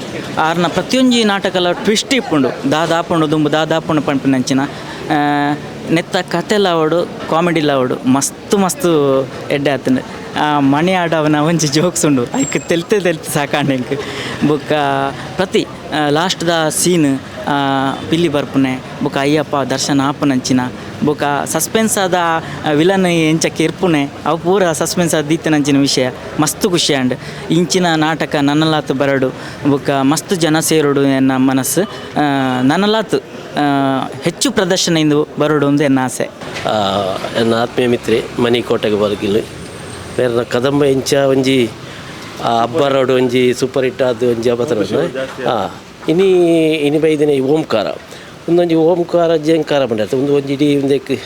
ಆರ್ನ ಪ್ರತಿಯೊಂಜಿ ನಾಟಕಲ ಟ್ವಿಸ್ಟ್ ಇಪ್ಪುಂಡು ದಾದಾಪುಂಡು ದುಂಬು ದಾದಾಪುಂಡು ಪಂಪಿನಂಚಿನ ನೆತ್ತ ಕಥೆಲ ಅವಡು ಕಾಮಿಡಿಲ ಅವಡು ಮಸ್ತ್ ಎಡ್ಡೆ ಆತಂಡು ಮಣಿ ಆಡವನ ಒಂಜಿ ಜೋಕ್ಸ್ ಉಂಡು ಐಕ್ ತೆಲ್ತೆ ಸಾಕಾಂಡ್ ಬುಕ್ಕ ಪ್ರತಿ ಲಾಸ್ಟ್ದ ಸೀನ್ ಪಿಲ್ಲಿ ಬರ್ಪುನೆ ಬುಕ್ಕ ಅಯ್ಯಪ್ಪ ದರ್ಶನ ಆಪನಂಚಿನ ಬುಕ್ಕ ಸಸ್ಪೆನ್ಸ್ ಆದ ವಿಲನ್ ಎಂಚಕ್ಕೆ ಇರ್ಪುನೆ ಅವು ಪೂರ ಸಸ್ಪೆನ್ಸ್ ಆದ ದೀತನಂಚಿನ ವಿಷಯ ಮಸ್ತ್ ಖುಷಿ ಅಂಡ್ ಇಂಚಿನ ನಾಟಕ ನನ್ನಲಾತು ಬರಡು ಬುಕ್ಕ ಮಸ್ತ್ ಜನ ಸೇರುಡು ಎನ್ನ ಮನಸ್ಸು ನನ್ನಲಾತು ಹೆಚ್ಚು ಪ್ರದರ್ಶನ ಇಂದು ಬರಡು ಒಂದು ಎನ್ನ ಆಸೆ ಎನ್ನ ಆತ್ಮೀಯ ಮಿತ್ರೆ ಮನಿ ಕೋಟೆಬಾಗಿಲು ಬೇರೆ ಕದಂಬ ಇಂಚ ಒಂಜಿ ಅಬ್ಬರೋಡು ಒಂಜಿ ಸೂಪರ್ ಹಿಟ್ ಆದ ಒಂಜಿ ಅಬತರ ಇನಿ ಬೈದಿನ ಓಂಕಾರ ಒಂದೊಂಜಿ ಓಂಕಾರ ಜೇಂಕಾರ ಬಂದಿರ್ತದೆ ಒಂಜಿ ಇಡೀ ಒಂದಕ್ಕೆ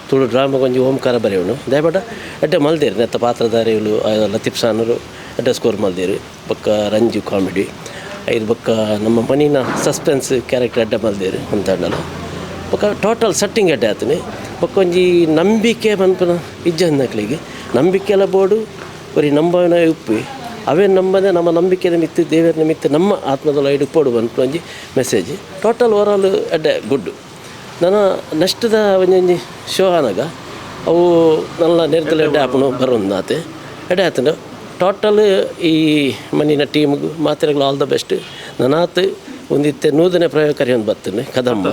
ತುಳು ಡ್ರಾಮಾಗ ಒಂಜಿ ಓಂಕಾರ ಬರೆಯೋಣ ದಯಪಡ ಎಡ್ಡೆ ಮಲ್ದೇರು ನೆತ್ತ ಪಾತ್ರಧಾರಿಗಳು ಲತೀಫ್ ಸಾನರು ಎಡ್ಡೆ ಸ್ಕೋರ್ ಮಲ್ದೇರು ಬೊಕ್ಕ ರಂಜು ಕಾಮಿಡಿ ಐದು ಬೊಕ್ಕ ನಮ್ಮ ಮನಿನ ಸಸ್ಪೆನ್ಸ್ ಕ್ಯಾರೆಕ್ಟರ್ ಎಡ್ಡೆ ಮಲ್ದೇರು ಅಂತ ಬೊಕ್ಕ ಟೋಟಲ್ ಸೆಟ್ಟಿಂಗ್ ಎಡ್ಡೆ ಆತನೆ ಬೊಕ್ಕ ಒಂಜಿ ನಂಬಿಕೆ ಪನ್ಪುನ ಇಜ್ಜಂದಕ್ಲಿಗೆ ನಂಬಿಕೆ ಎಲ್ಲ ಬೋಡು ಬರೀ ನಂಬನ ಉಪ್ಪಿ ಅವೇ ನಂಬದೆ ನಮ್ಮ ನಂಬಿಕೆದ ಮಿತ್ತು ದೇವರ ಮಿತ್ತು ನಮ್ಮ ಆತ್ಮದ ಐಡು ಪೋಡು ಬಂತು ಒಂಜಿ ಮೆಸೇಜ್ ಟೋಟಲ್ ಓವರಾಲ್ ಎಡ್ಡೆ ಗುಡ್ ನಾನು ನೆಕ್ಸ್ಟ್ದ ಒಂಜಿ ಶೋ ಆನಾಗ ಅವು ನಲ್ಲ ನೆರೆತಲು ಎಡ್ಡೆ ಆಪನು ಬರೋದಾತೆ ಎಡ್ಡೆ ಆತನ ಟೋಟಲ್ ಈ ಮಣ್ಣಿನ ಟೀಮ್ಗೂ ಮಾತ್ರೆಗಳು ಆಲ್ ದ ಬೆಸ್ಟ್ ನನಾತ್ ಒಂದಿತ್ತೆ ನೂತನ ಪ್ರಯೋಗಕಾರಿ ಒಂದು ಬರ್ತೇನೆ ಕದಂಬ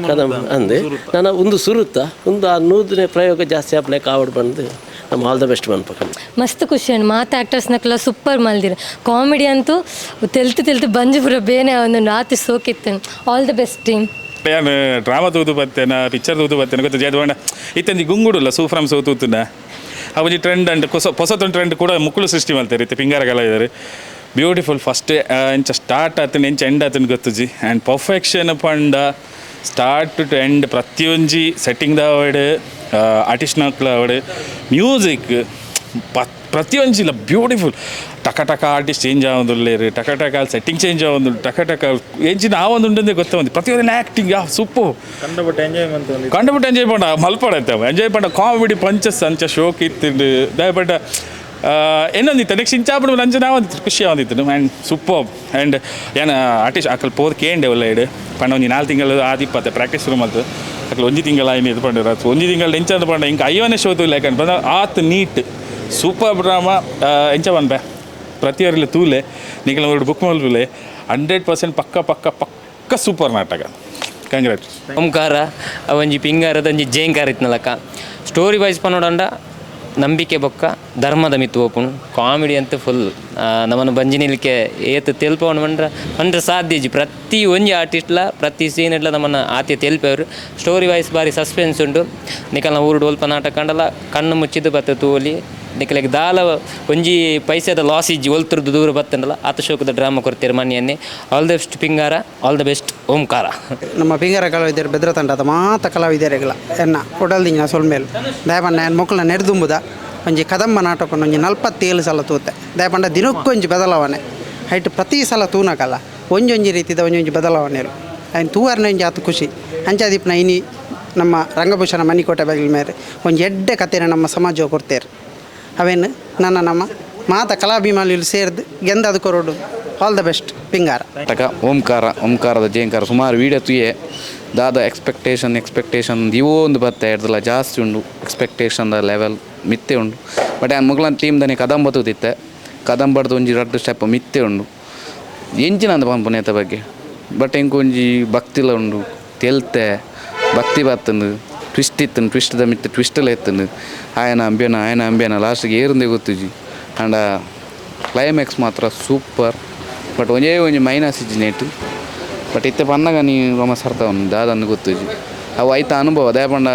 ಕದಂಬ ಅಂದೆ ನಾನು ಒಂದು ಸುರುತ್ತ ಒಂದು ಆ ನೂತನ ಪ್ರಯೋಗ ಜಾಸ್ತಿ ಆಪ್ಲಕ್ಕೆ ಆವಡ್ ಬಂದು ನಮ್ಮ ಆಲ್ ದ ಬೆಸ್ಟ್ ಬಂದ್ಬೇಕು ಮಸ್ತ್ ಖುಷಿ ಅಂಡ್ ಮಾತು ಆ್ಯಕ್ಟರ್ಸ್ನಕ್ಕೆಲ್ಲ ಸೂಪರ್ ಮಲ್ದಿರ ಕಾಮಿಡಿ ಅಂತೂ ತೆಲ್ತು ಬಂಜು ಪೂರ ಬೇನೆ ಒಂದು ರಾತ್ರಿ ಸೋಕಿತ್ತು ಆಲ್ ದ ಬೆಸ್ಟ್ ಟೀಮ್ ನಾನು ಡ್ರಾಮಾ ತೂತು ಬರ್ತೇನೆ ಪಿಕ್ಚರ್ ತೂತು ಬರ್ತೇನೆ ಗೊತ್ತು ಜೇದ್ವಾಂಡ ಇತ್ತಂಜಿ ಗುಂಗುಡುಲ್ಲ ಸೂಫ್ರಮ್ ಸೋ ತೂತುನ ಅವಜಿ ಟ್ರೆಂಡ್ ಅಂಡ್ ಹೊಸತೊಂದು ಟ್ರೆಂಡ್ ಕೂಡ ಮುಕ್ಕಳು ಸೃಷ್ಟಿ ಮಾಡ್ತಾರೆ ಇತ್ತು ಪಿಂಗಾರ ಕಲಾವಿದರು ಬ್ಯೂಟಿಫುಲ್ ಫಸ್ಟ್ ಎಂಚ ಸ್ಟಾರ್ಟ್ ಆತನ ಎಂಚ ಎಂಡ್ ಆತನ ಗೊತ್ತುಜಿ ಆ್ಯಂಡ್ ಪರ್ಫೆಕ್ಷನ್ ಪಂಡ ಸ್ಟಾರ್ಟ್ ಟು ಎಂಡ್ ಪ್ರತಿಯೊಂಜಿ ಸೆಟ್ಟಿಂಗ್ ದಾವಡ್ ಆರ್ಟಿಸ್ಟ್ನಕ್ಲ ಅವಡ್ ಮ್ಯೂಸಿಕ್ ಪ್ರತಿಯೊಂಜಿಲ್ಲ ಬ್ಯೂಟಿಫುಲ್ ಟಕ ಟಕ ಆರ್ಟಿಸ್ಟ್ ಚೇಂಜ್ ಆವೊಂದುಲ್ಲೇರು ಟಕ ಟಕ ಸೆಟ್ಟಿಂಗ್ ಚೇಂಜ್ ಆವೊಂದು ಟಕ ಟಕ ಎಂಚಿನ ಆ ಒಂದು ಉಂಟಂದೆ ಗೊತ್ತವಂದು ಪ್ರತಿಯೊಂದು ಆ್ಯಕ್ಟಿಂಗ್ ಸೂಪು ಕಂಡಬಿಟ್ಟು ಎಂಜಾಯ್ ಪಂಡ ಮಲ್ಪಡತ್ತೆ ಎಂಜಾಯ್ ಪಂಡ ಕಾಮಿಡಿ ಪಂಚಸ್ ಅಂಚ ಶೋಕ್ ಇತ್ತು ದಯಪಟ್ಟ ಏನೊಂದಿತ್ತು ನೆಕ್ಸ್ಟ್ ಇಂಚಾಪಡು ಅಂಚ ನಾವಂದಿತ್ತು ಖುಷಿ ಆವಂದಿತ್ತು ಆ್ಯಂಡ್ ಸೂಪರ್ ಆ್ಯಂಡ್ ಏನು ಆರ್ಟಿಸ್ಟ್ ಅಕ್ಕಲ್ಲಿ ಪೋದ್ ಕೇಂಡೆ ಒಳ್ಳೆ ಇಡು ಪಂಡ ಒಂದು 4 ತಿಂಗಳು ಆದಿಪ್ಪತ್ತೆ ಪ್ರಾಕ್ಟೀಸ್ ರೂಮ್ ಅಂತ ಅಕ್ಕಲ್ಲಿ 1 ತಿಂಗಳು ಆಯ್ತು ಇದು ಪಂಡ 1 ತಿಂಗಳು ಎಂಚಂದು ಪಂಡ ಇಂಕ ಅಯ್ಯೋನೇ ಶೋತು ಇಲ್ಲ ಯಾಕಂದ್ರೆ ಬಂದ ಆತ್ ನೀಟ್ ಸೂಪರ್ ಡ್ರಾಮಾ ಎಂಚ ಬಂದೆ ಪ್ರತಿಯೊರಿಲ್ಲ ತೂಲೆ ನಿಖಿಲ ಒಂದು ಬುಕ್ ಮಲ್ಪುಲೆ 100% ಪಕ್ಕ ಸೂಪರ್ ನಾಟಕ ಕಂಗ್ರಾಟ್ ಓಂಕಾರ ಒಂಜಿ ಪಿಂಗಾರದ ಒಂಜಿ ಜೇಂಕಾರ ಇತ್ನಲಕ ಸ್ಟೋರಿ ವೈಸ್ ಪನ್ನೋಡಂಡ ನಂಬಿಕೆ ಬೊಕ್ಕ ಧರ್ಮದ ಮಿತ್ತು ಓಪುಣು ಕಾಮಿಡಿ ಅಂತ ಫುಲ್ ನಮ್ಮನ್ನು ಬಂಜಿನಿಲಿಕ್ಕೆ ಏತು ತೆಲ್ಪವನು ಬಂದ್ರೆ ಸಾಧ್ಯ ಇಜ್ಜಿ ಪ್ರತಿ ಒಂಜಿ ಆರ್ಟಿಸ್ಟ್ಲ ಪ್ರತಿ ಸೀನ್ ಇಡ್ಲ ನಮ್ಮನ್ನು ಆತ್ಯ ತೆಲ್ಪೇವ್ರು ಸ್ಟೋರಿ ವೈಸ್ ಬಾರಿ ಸಸ್ಪೆನ್ಸ್ ಉಂಟು ನಿಖಲ್ನ ಊರುಡು ಒಲ್ಪ ನಾಟಕ ಕಂಡಲ್ಲ ಕಣ್ಣು ಮುಚ್ಚಿದ್ದು ಬತ್ತ ತೂಲಿ ನಿಖಲಿಗೆ ದಾಲ ಒಂಜಿ ಪೈಸೆದ ಲಾಸ್ ಇಜ್ಜಿ ಒಲ್ತರದ್ದು ದೂರ ಬತ್ತಂಡಲ್ಲ ಆತ ಶೋಕದ ಡ್ರಾಮಾ ಕೊಡ್ತೀರಿ ಮನೆಯನ್ನೇ all the best Pingara all the best Omkara ನಮ್ಮ ಪಿಂಗಾರ ಕಲಾವಿದರು ಬೆದ್ರ ತಂಡದ ಮಾತ ಕಲಾವಿದರೆಗಳ ಎನ್ನ ಕೊಡಲ್ದಿಂಗಿನ ಸೊಲ್ಮೇಲು ದಯಪಂಡ ಏನು ಮಕ್ಕಳನ್ನ ನೆರೆದುಂಬುದ ಒಂಜಿ ಕದಂಬ ನಾಟಕ ಒಂಜಿ 47 ಸಲ ತೂತೆ ದಯಪಂಡ ದಿನಕ್ಕೊಂಜಿ ಬದಲಾವಣೆ ಹೈಟ್ ಪ್ರತಿ ಸಲ ತೂನಕಲ್ಲ ಒಂಜೊಂಜಿ ರೀತಿದ ಒಂಜೊಂಜಿ ಬದಲಾವಣೆಗಳು ಆಯ್ತು ತೂವರ್ನ ಒಂಜಿ ಆತು ಖುಷಿ ಅಂಚಾದೀಪ್ನ ಇನಿ ನಮ್ಮ ರಂಗಭೂಷಣ ಮಣಿಕೋಟೆ ಬಾಗಿಲ ಮೇಲೆ ಒಂಜಿ ಎಡ್ಡೆ ಕಥೆನ ನಮ್ಮ ಸಮಾಜ ಕೊಡ್ತೇರು ಅವೇನು ನನ್ನ ನಮ್ಮ ಮಾತ ಕಲಾಭಿಮಾನಿಗಳು ಸೇರಿದು ಗೆಂದದು ಕೊರೋಡು ಆಲ್ ದ ಬೆಸ್ಟ್ ಪಿಂಗಾರ ನಾಟಕ ಓಂಕಾರದ ಜೇಂಕಾರ ಸುಮಾರು ವೀಡಿಯೋ ತುಯೆ ದಾದ ಎಕ್ಸ್ಪೆಕ್ಟೇಷನ್ ಇವೋ ಒಂದು ಬತ್ತೆ ಹಿಡ್ದಲ್ಲ ಜಾಸ್ತಿ ಉಂಡು ಎಕ್ಸ್ಪೆಕ್ಟೇಷನ್ದ ಲೆವೆಲ್ ಮಿತ್ತೆ ಉಂಡು ಬಟ್ ಆ್ಯನ್ ಮುಗ್ಲನ್ ಟೀಮ್ ದನೆ ಕದಂಬ ತೂತಿತ್ತೆ ಕದಂಬಡ್ದು ಒಂಜಿ 2 ಸ್ಟೆಪ್ ಮಿತ್ತೆ ಉಂಡು ಎಂಚಿನ ಅಂದ ಪಂಪನೇತ ಬಗ್ಗೆ ಬಟ್ ಎಂಕೊಂಜಿ ಭಕ್ತಿಲ ಉಂಡು ತೆಲ್ತೆ ಭಕ್ತಿ ಬತ್ತಂದು ಟ್ವಿಸ್ಟ್ ಇತ್ತು ಟ್ವಿಸ್ಟ್ದ ಮಿತ್ತು ಟ್ವಿಸ್ಟಲ್ಲ ಎತ್ತಂದು ಆಯನ ಅಂಬ್ಯನ ಲಾಸ್ಟಿಗೆ ಏರಿಂದೆ ಗೊತ್ತುಜಿ ಆ್ಯಂಡ್ ಕ್ಲೈಮ್ಯಾಕ್ಸ್ ಮಾತ್ರ ಸೂಪರ್ ಬಟ್ ಒಂಜಿ ಮೈನಸ್ ಇಜ್ಜಿ ನೆಟ್ಟು ಬಟ್ ಇತ್ತೆ ಪನ್ನಗ ನೀ ರೊಮ ಸರ್ತಾವನು ದಾದಂದು ಗೊತ್ತುಜಿ ಅವು ಆಯ್ತ ಅನುಭವ ದಯಪಂಡ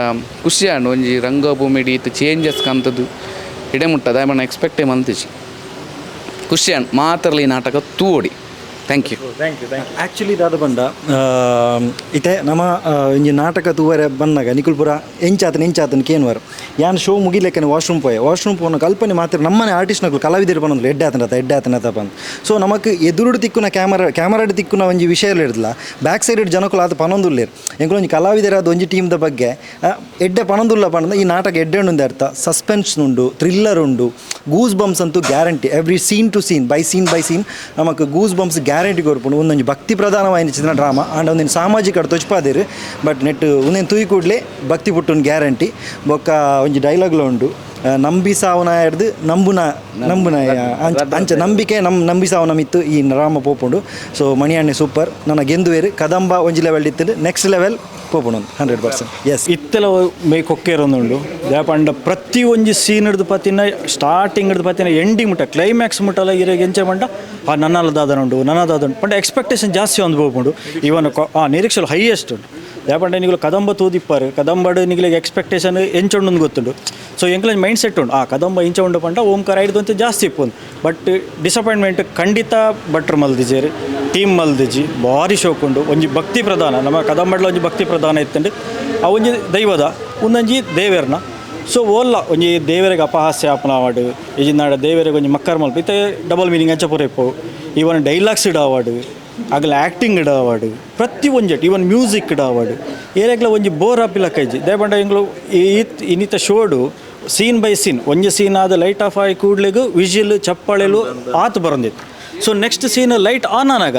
ಖುಷಿ ಆಂಡು ಒಂಜಿ ರಂಗಭೂಮಿಡಿ ಇತ್ತು ಚೇಂಜಸ್ ಕಂತದ್ದು ಇಡೆ ಮುಟ್ಟ ದಯಪಂಡ ಎಕ್ಸ್ಪೆಕ್ಟೇ ಮಲ್ತಿಜಿ ಖುಷಿ ಆಂಡು ಮಾತ್ರಲಿ ಈ ನಾಟಕ ತೂಡಿ ಥ್ಯಾಂಕ್ ಯು ಆ್ಯಕ್ಚುಲಿ ದಾದ ಬಂಡ ಇತ್ತೆ ನಮ್ಮ ಒಂಜಿ ನಾಟಕ ತೂವರೆ ಬಂದಾಗ ನಿಕುಲ್ಪುರ ಎಂಚಾತನ ಕೇನ್ವಾರ ಯಾನ್ ಶೋ ಮುಗಿಲೆಕ್ಕನೆ ವಾಶ್ರೂಮ್ ಪೋನ ಕಲ್ಪನೆ ಮಾತ್ರ ನಮ್ಮನೆ ಆರ್ಟಿಸ್ಟ್ನಗಳು ಕಲಾವಿದರು ಬಂದು ಎಡ್ಡೆ ಆತನತ ಬಂದು ಸೊ ನಮಕ್ ಎದುರುಡು ತಿಕ್ಕುನ ಕ್ಯಾಮರಾಡ್ ತಿಕ್ಕುನ ಒಂಜಿ ವಿಷಯ ಇಡ್ದಲ್ಲ ಬ್ಯಾಕ್ ಸೈಡ್ ಜನಕ್ಕಲು ಅದು ಪನೊಂದುಲ್ಲೇರು ಎಂಕೊಂಜಿ ಕಲಾವಿದರಾದ ಒಂಜಿ ಟೀಮ್ದ ಬಗ್ಗೆ ಎಡ್ಡೆ ಪನೊಂದುಲ್ಲ ಪಂಡ ಈ ನಾಟಕ ಎಡ್ಡೆ ಉಂಡು ಅರ್ಥ ಸಸ್ಪೆನ್ಸ್ ಉಂಡು ಥ್ರಿಲ್ಲರ್ ಉಂಡು ಗೂಸ್ ಬಂಪ್ಸ್ ಅಂತೂ guarantee every scene to scene by scene ನಮಕ್ ಗೂಸ್ ಬಂಪ್ಸ್ ಗ್ಯಾರಂಟಿ ಕೊಡ್ಪುಂಡು ಒಂದೊಂದು ಭಕ್ತಿ ಪ್ರಧಾನವಾಯಿನ ಚಿತ್ರ ಡ್ರಾಮಾ ಆಂಡ್ ಒಂದಿನ ಸಾಮಾಜಿಕ ತೊಚ್ಪಾದಿರು ಬಟ್ ನೆಟ್ ಒಂದೇನು ತೂಯಿ ಕೂಡಲೇ ಭಕ್ತಿ ಪುಟ್ಟುನ್ ಗ್ಯಾರಂಟಿ ಬೊಕ್ಕ ಒಂಜಿ ಡೈಲಾಗ್ಲ ಉಂಡು ನಂಬಿ ಸಾವನ ಹಿಡ್ದು ನಂಬುನ ಅಂಚ ನಂಬಿಕೆ ನಂಬಿ ಸಾವನ ಮಿತ್ತು ಈ ಡ್ರಾಮಾ ಪೋಪುಂಡು ಸೊ ಮಣಿಯಣ್ಣೆ ಸೂಪರ್ ನನ್ನ ಗೆಂದುವೇರು ಕದಂಬ ಒಂಜಿ ಲೆವೆಲ್ ಇತ್ತು ನೆಕ್ಸ್ಟ್ ಲೆವೆಲ್ ಪೋಪುಂಡು 100% ಎಸ್ ಇತ್ತೆಲ ಮೇ ಕೊಕ್ಕೇರೊಂದುಂಡು ದಾಪಂಡ ಪ್ರತಿ ಒಂಜಿ ಸೀನ್ ಹಿಡ್ದು ಪತ್ತಿನ ಸ್ಟಾರ್ಟಿಂಗ್ ಹಿಡ್ದು ಪತ್ತಿನ ಎಂಡಿಂಗ್ ಮುಟ್ಟ ಕ್ಲೈಮ್ಯಾಕ್ಸ್ ಮುಟ್ಟಲ್ಲ ಇರಾಗ ಎಂಚೆ ಮಂಡ ನನ್ನಲ್ಲ ದಾದನುಂಡು ಪಂಡ ಎಕ್ಸ್ಪೆಕ್ಟೇಷನ್ ಜಾಸ್ತಿ ಒಂದು ಪೋಪುಂಡು ಇವನ್ ನಿರೀಕ್ಷೆ ಹೈಯೆಸ್ಟ್ ಉಂಟು ದಾಪಂಡ ನಿಗಳು ಕದಂಬ ತೂದಿಪ್ಪಾರು ಕದಂಬಡು ನಿಗಳಿಗೆ ಎಕ್ಸ್ಪೆಕ್ಟೇಷನ್ ಎಂಚೊಂಡು ಗೊತ್ತುಂಡು ಸೊ ಎಂಕ್ಲೇಜ್ ಮೈಂಡ್ ಸೆಟ್ ಉಂಡು ಕದಂಬ ಇಂಚ ಉಂಡು ಪಂಡ ಓಂಕಾರ ಹಿಡ್ದು ಅಂತ ಜಾಸ್ತಿ ಇಪ್ಪುಂಡು ಬಟ್ ಡಿಸಪಾಯಿಂಟ್ಮೆಂಟ್ ಖಂಡಿತ ಭಟ್ರು ಮಲ್ದಿಜೇರಿ ಟೀಮ್ ಮಲ್ದಿಜಿ ಭಾರಿ ಶೋಕ್ ಉಂಡು ಒಂಜಿ ಭಕ್ತಿ ಪ್ರಧಾನ ನಮ್ಮ ಕದಂಬಡ್ಲ ಒಂಜಿ ಭಕ್ತಿ ಪ್ರಧಾನ ಇತ್ತಂಡು ಆ ಒಂಜಿ ದೈವದ ಒಂದೊಂಜಿ ದೇವೇರ್ನ ಸೊ ಓಲ್ಲ ಒಂಜಿ ದೇವರಿಗೆ ಅಪಹಾಸ್ಯ ಆಪನಾವಾಡು ಈಜಿನಾಡ ದೇವರಿಗೆ ಒಂಜಿ ಮಕ್ಕರ್ ಮಲ್ಪ ಇತ್ತೆ ಡಬಲ್ ಮೀನಿಂಗ್ ಅಂಚ ಪೂರ ಇಪ್ಪು ಇವನ್ ಡೈಲಾಗ್ಸ್ ಇಡ ಅವಾರ್ಡು ಆಗಲ ಆ್ಯಕ್ಟಿಂಗ್ ಇಡ ಅವಾರ್ಡ್ ಪ್ರತಿ ಒಂಜೆಟ್ ಇವನ್ ಮ್ಯೂಸಿಕ್ ಇಡ ಅವಾರ್ಡ್ ಏರೆಗ್ಲ ಒಂಜಿ ಬೋರ್ ಆಪಿಲ್ಲ ಕೈಜಿ ದಯಪಂಡ ಎಂಗ್ಲು ಇನ್ನಿತ ಶೋಡು ಸೀನ್ ಬೈ ಸೀನ್ ಒಂಜಿ ಸೀನ್ ಆದ ಲೈಟ್ ಆಫ್ ಆಗಿ ಕೂಡ್ಲೆಗೂ ವಿಜಿಲ್ ಚಪ್ಪಾಳೆಲು ಆತು ಬರಂದಿತ್ತು. So next scene light on ಆನಾಗ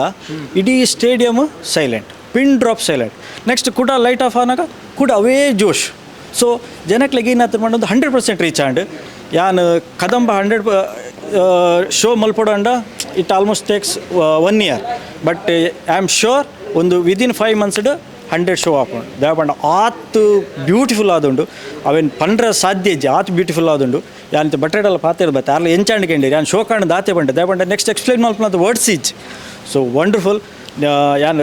ಇಡೀ stadium silent, pin drop silent. Next ಕೂಡ ಲೈಟ್ ಆಫ್ ಆನಾಗ ಕೂಡ ಅವೇ ಜೋಶ್. ಸೊ ಜನಕ್ಲೆಗೆ ಏನಾದ್ರು ಮಾಡೋದು 100% ರೀಚ್ ಆಂಡ್ ಯಾನ್ ಕದಂಬ 100 ಶೋ ಮಲ್ಪಡಂಡ it almost takes 1 year. But I am sure ಒಂದು ವಿದಿನ್ 5 months 100 ಶೋ ಹಾಕೊಂಡು ದೇವಪಂಡ ಆತು ಬ್ಯೂಟಿಫುಲ್ ಆದುಂಡು ಅವೇನು ಪಂಡ್ರ ಸಾಧ್ಯ ಇಜ್ಜಿ ಆತು ಬ್ಯೂಟಿಫುಲ್ ಆದುಂಡು ಯಾನ್ ಬಟ್ಟೆಡೆಲ್ಲ ಪಾತ್ರ ಬತ್ತೆ ಅಲ್ಲ ಎಂಚಾಂಡ್ಕಂಡಿರಿ ಯಾನ್ ಶೋ ಕಾಣ್ ದಾತೆ ಬಂಡೆ ದೇವಪಂಡ ನೆಕ್ಸ್ಟ್ ಎಕ್ಸ್ಪ್ಲೈನ್ ಮಲ್ಪನದು ವರ್ಡ್ಸ್ ಇಜ್. So wonderful. ಯಾನ್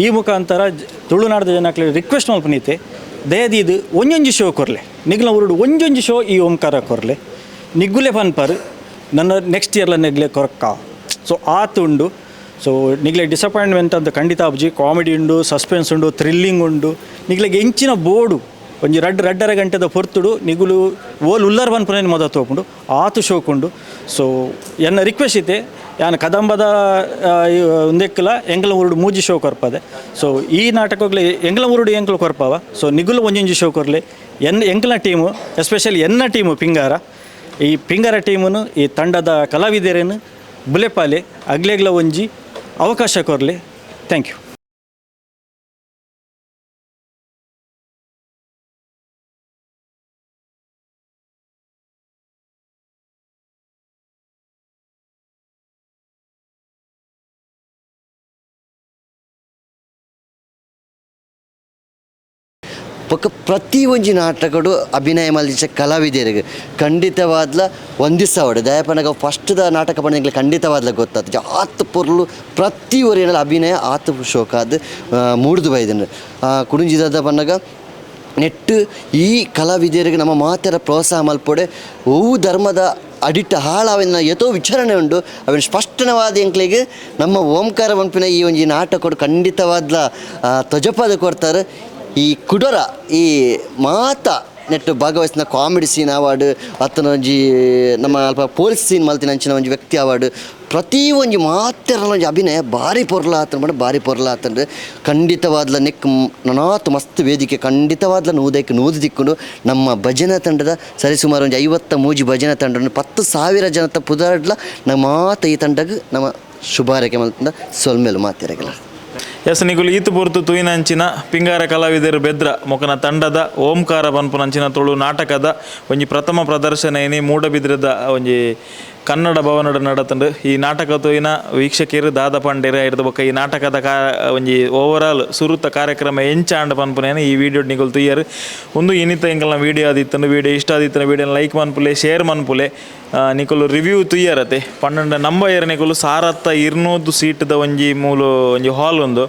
ಈ ಮುಖಾಂತರ ತುಳುನಾಡದ ಜನಕ್ಕೆ ರಿಕ್ವೆಸ್ಟ್ ಮಲ್ಪನೈತೆ ದಯದಿದು ಒಂಜೊಂಜಿ ಶೋ ಕೊರಲೆ ನಿಗ್ಲ ಉರುಡು ಒಂಜೊಂಜಿ ಶೋ ಈ ಓಂಕಾರ ಕೊರಲೆ ನಿಗ್ಗುಲೆ ಪನ್ಪರ್ ನನ್ನ ನೆಕ್ಸ್ಟ್ ಇಯರ್ಲ ನೆಗ್ಲೆ ಕೊರಕ್ಕ. ಸೊ ಆತು ಉಂಡು. ಸೊ ನಿಗ್ಲೆ ಡಿಸಪಾಯಿಂಟ್ಮೆಂಟ್ ಅಂತ ಖಂಡಿತ ಅಬ್ಜಿ ಕಾಮಿಡಿ ಉಂಡು, ಸಸ್ಪೆನ್ಸ್ ಉಂಡು, ಥ್ರಿಲ್ಲಿಂಗ್ ಉಂಡು. ನಿಗ್ಲೆಗೆ ಎಂಚಿನ ಬೋರ್ಡು ಒಂಜಿ ರಡ್ಡರ ಗಂಟೆದ ಪೊರ್ತುಡು ನಿಗುಲು ಓಲ್ ಉಲ್ಲರ್ ಪನ್ಪುನ ಮೊದ ತೋಪುಂಡು ಆತು ಶೋಕುಂಡು. ಸೊ ಎನ್ನ ರಿಕ್ವೆಸ್ಟ್ ಇದೆ ಯಾನ್ ಕದಂಬದ ಒಂದೆಕ್ಕಲ ಎಂಗ್ಲ ಊರುಡು ಮೂಜಿ ಶೋ ಕೊರ್ಪದೆ. ಸೊ ಈ ನಾಟಕಗಳು ಎಂಗ್ಲ ಊರುಡು ಎಂಗ್ಲ ಕೊರ್ಪವ. ಸೊ ನಿಗುಲು ಒಂಜೊಂಜಿ ಶೋ ಕೊರ್ಲೆ ಎಂಕ್ಲ ಟೀಮು ಎಸ್ಪೆಷಲಿ ಎನ್ನ ಟೀಮು ಪಿಂಗಾರ ಈ ಪಿಂಗಾರ ಟೀಮನ್ನು ಈ ತಂಡದ ಕಲಾವಿದರೇನು ಬುಲೆಪಾಲೆ ಅಗ್ಲೆಗ್ಲ ಒಂಜಿ ಅವಕಾಶ ಕೊರಲಿ. Thank you. ಪ್ರತಿ ಒಂಜಿ ನಾಟಕಡು ಅಭಿನಯ ಮಲ್ದಿಸ ಕಲಾವಿದರಿಗೆ ಖಂಡಿತವಾದ್ಲ ಒಂದಿಸವಾಡು ದಯಪನಗ ಫಸ್ಟ್ದ ನಾಟಕ ಪಂಡ ಖಂಡಿತವಾದ್ಲ ಗೊತ್ತಾಗ್ತದೆ ಆತು ಪೊರ್ಲು ಪ್ರತಿ ಒರಿಯನಲ್ಲಿ ಅಭಿನಯ ಆತು ಶೋಕಾದ ಮೂಡ್ದು ಬೈದನು ಕುಡುಂಜಿದ ಪನ್ನಗ ನೆಟ್ಟು ಈ ಕಲಾವಿದರಿಗೆ ನಮ್ಮ ಮಾತರ ಪ್ರೋತ್ಸಾಹ ಮಲ್ಪೊಡೆ ಓವು ಧರ್ಮದ ಅಡಿಟ್ಟ ಹಾಳಾವಿನ ಎತೋ ವಿಚಾರಣೆ ಉಂಡು ಅವನ ಸ್ಪಷ್ಟವಾದ ಎಂಕ್ಲೆಗೆ ನಮ್ಮ ಓಂಕಾರ ಪಂಪಿನ ಈ ಒಂಜಿ ನಾಟಕ ಖಂಡಿತವಾದ್ಲ ತ್ವಜಪದ ಕೊಡ್ತಾರೆ. ಈ ಕುಡರ ಈ ಮಾತ ನೆಟ್ಟು ಭಾಗವಹಿಸಿನ ಕಾಮಿಡಿ ಸೀನ್ ಅವಾರ್ಡ್ ಅತ್ತನ ಒಂಜಿ ನಮ್ಮ ಅಲ್ಪ ಪೋಲಿಸ್ ಸೀನ್ ಮಲ್ತಿನ ಅಂಚಿನ ಒಂಜಿ ವ್ಯಕ್ತಿ ಅವಾರ್ಡ್ ಪ್ರತಿ ಒಂಜಿ ಮಾತೆರಲ ಒಂಜಿ ಅಭಿನಯ ಭಾರಿ ಪೊರ್ಲ ಆತನ ಮಾಡಿ ಭಾರಿ ಪೊರ್ಲ ಆತಂದ್ರೆ ಖಂಡಿತವಾದ್ಲ ನೆಕ್ ನನಾತು ಮಸ್ತ್ ವೇದಿಕೆ ಖಂಡಿತವಾದ್ಲ ನೂದಕ್ಕೆ ನೂದು ದಿಕ್ಕೊಂಡು ನಮ್ಮ ಭಜನಾ ತಂಡದ ಸರಿಸುಮಾರು ಒಂದು 53 ಭಜನಾ ತಂಡ 10,000 ಜನತ ಪುದಾಡ್ಲ ನಮ್ಮ ಮಾತ ಈ ತಂಡಕ್ಕೆ ನಮ್ಮ ಶುಭಾರೈಕೆ ಮಲ್ತಂಡ ಸೊಲ್ಮೇಲು ಮಾತೆರಗಲ್ಲ. ಎಸ್ ನಿಗುಲು ಈತು ಪೊರ್ತು ತುಯಿನಂಚಿನ ಪಿಂಗಾರ ಕಲಾವಿದರು ಬೆದ್ರ ಮೊಕನ ತಂಡದ ಓಂಕಾರ ಪನ್ಪುನಂಚಿನ ತುಳು ನಾಟಕದ ಒಂಜಿ ಪ್ರಥಮ ಪ್ರದರ್ಶನ ಏನಿ ಮೂಡಬಿದ್ರದ ಒಂಜಿ ಕನ್ನಡ ಭವನದ ನಡತಂಡು ಈ ನಾಟಕ ತೋಯಿನ ವೀಕ್ಷಕರು ದಾದ ಪಂಡೇರ ಹಿಡಿದ ಬೊಕ್ಕ ಈ ನಾಟಕದ ಒಂಜಿ ಓವರಾಲ್ ಸುರುತ ಕಾರ್ಯಕ್ರಮ ಎಂಚಾಂಡ್ ಪನ್ಪುನೇನು ಈ ವಿಡಿಯೋ ನಿಗುಲು ತುಯ್ಯರು ಒಂದು ಇನ್ನಿತ ಎಂಕಲ್ನ ವೀಡಿಯೋ ಆದಿತ್ತಂಡು ವೀಡಿಯೋ ಇಷ್ಟ ಆದಿತ್ತನ ವೀಡಿಯೋನ ಲೈಕ್ ಮನ್ಪುಲೆ ಶೇರ್ ಮನ್ಪುಲೆ ನಿಕುಲು ರಿವ್ಯೂ ತುಯ್ಯರತೆ ಪನ್ನೊಂದು ನಂಬರ್ ನಿಕುಲು ಸಾರತ್ತ 200 ಸೀಟ್ದ ಒಂಜಿ ಮೂಲು ಒಂಜಿ ಹಾಲ್ ಒಂದು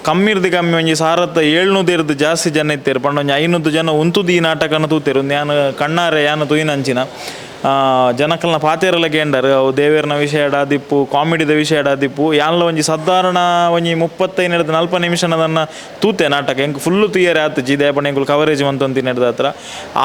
ಕಮ್ಮಿರ್ದು ಕಮ್ಮಿ ಒಂಜಿ ಸಾರತ್ತ 700 ಜಾಸ್ತಿ ಜನ ಇತ್ತೇರು ಪಂಡ ಒಂಜಿ 500 ಜನ ಉಂತುದು ಈ ನಾಟಕನ ತೂತೇರು ಯಾನು ಕಣ್ಣಾರೆ ಯಾನು ತುಯಿನಂಚಿನ ಜನಕಲ್ನ ಪಾತೆರಲ ಗೆಂಡರು ಅವು ದೇವೇರ್ನ ವಿಷಯ ಆದಿಪ್ಪು ಕಾಮಿಡಿದ ವಿಷಯ ಆದಿಪ್ಪು ಯಾನ್ಲ ಒಂಜಿ ಸಾಧಾರಣ ಒಂಜಿ 35-40 ನಿಮಿಷನದನ್ನು ತೂತೆ ನಾಟಕ ಹೆಂಗೆ ಫುಲ್ಲು ತುಯ್ಯರೆ ಆತು ಜಿದೇಪಣ ಹೆಂಗೆ ಕವರೇಜ್ ಮಂತೊಂದು ನಡೆದ ಹತ್ರ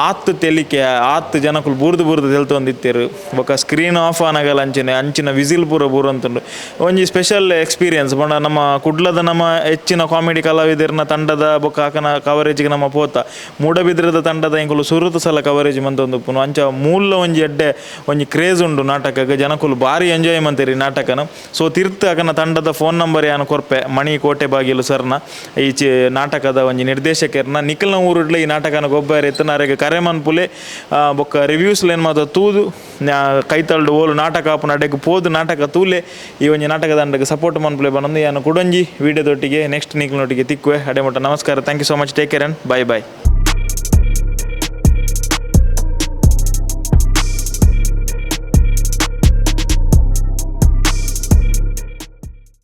ಆತು ತೆಲಿಕೆ ಆತು ಜನಕ್ಕಳು ಬುರ್ದು ತೆಲ್ತೊಂದಿತ್ತೇರು ಬೊಕ್ಕ ಸ್ಕ್ರೀನ್ ಆಫ್ ಆನಾಗಲ್ಲ ಅಂಚಿನ ವಿಸಿಲ್ ಪೂರ ಅಂತಂಡು ಒಂಜಿ ಸ್ಪೆಷಲ್ ಎಕ್ಸ್ಪೀರಿಯನ್ಸ್ ಬಂಡ ನಮ್ಮ ಕುಡ್ಲದ ನಮ್ಮ ಹೆಚ್ಚಿನ ಕಾಮಿಡಿ ಕಲಾವಿದರ್ನ ತಂಡದ ಬೊಕ್ಕ ಆಕನ ಕವರೇಜ್ಗೆ ನಮ್ಮ ಪೋತ ಮೂಡಬಿದ್ರದ ತಂಡದ ಹೆಂಗಲು ಸುರುತು ಸಲ ಕವರೇಜ್ ಮಂತೊಂದು ಅಂಚ ಮೂಲ ಒಂಜಿ ಎಡ್ಡೆ ಒಂಜಿ ಕ್ರೇಜ್ ಉಂಡು ನಾಟಕಕ್ಕೆ ಜನಕ್ಕಲು ಭಾರಿ ಎಂಜಾಯ್ ಮಂತೇರಿ ನಾಟಕನ. ಸೊ ತಿರ್ತ ಆಕನ ತಂಡದ ಫೋನ್ ನಂಬರ್ ಯಾನು ಕೊರ್ಪೆ ಮಣಿ ಕೋಟೆಬಾಗಿಲು ಸರ್ನ ಈ ನಾಟಕದ ಒಂಜಿ ನಿರ್ದೇಶಕರ್ನ ನಿಖಲ್ನ ಊರುಡ್ಲ ಈ ನಾಟಕನ ಗೊಬ್ಬರ ಎತ್ತನಾರೆಗೆ ಕರೆ ಮನ್ಪುಲೆ ಬೊಕ್ಕ ರಿವ್ಯೂಸ್ಲೇನು ಮಾತ ತೂದು ಕೈತಲ್ಡು ಓಲು ನಾಟಕ ಆಪನ ಅಡೆಗೆ ಪೋದು ನಾಟಕ ತೂಲೆ ಈ ಒಂಜಿ ನಾಟಕದ ಅಂಡಗೆ ಸಪೋರ್ಟ್ ಮನ್ಪುಲೆ ಬಂದು ಯಾನು ಕುಡೊಂಜಿ ವಿಡಿಯೋದೊಟ್ಟಿಗೆ ನೆಕ್ಸ್ಟ್ ನಿಖಲ್ನೊಟ್ಟಿಗೆ ತಿಕ್ಕುವೆ ಅಡೆ ಮಟ್ಟ ನಮಸ್ಕಾರ. Thank you so much. Take care and by.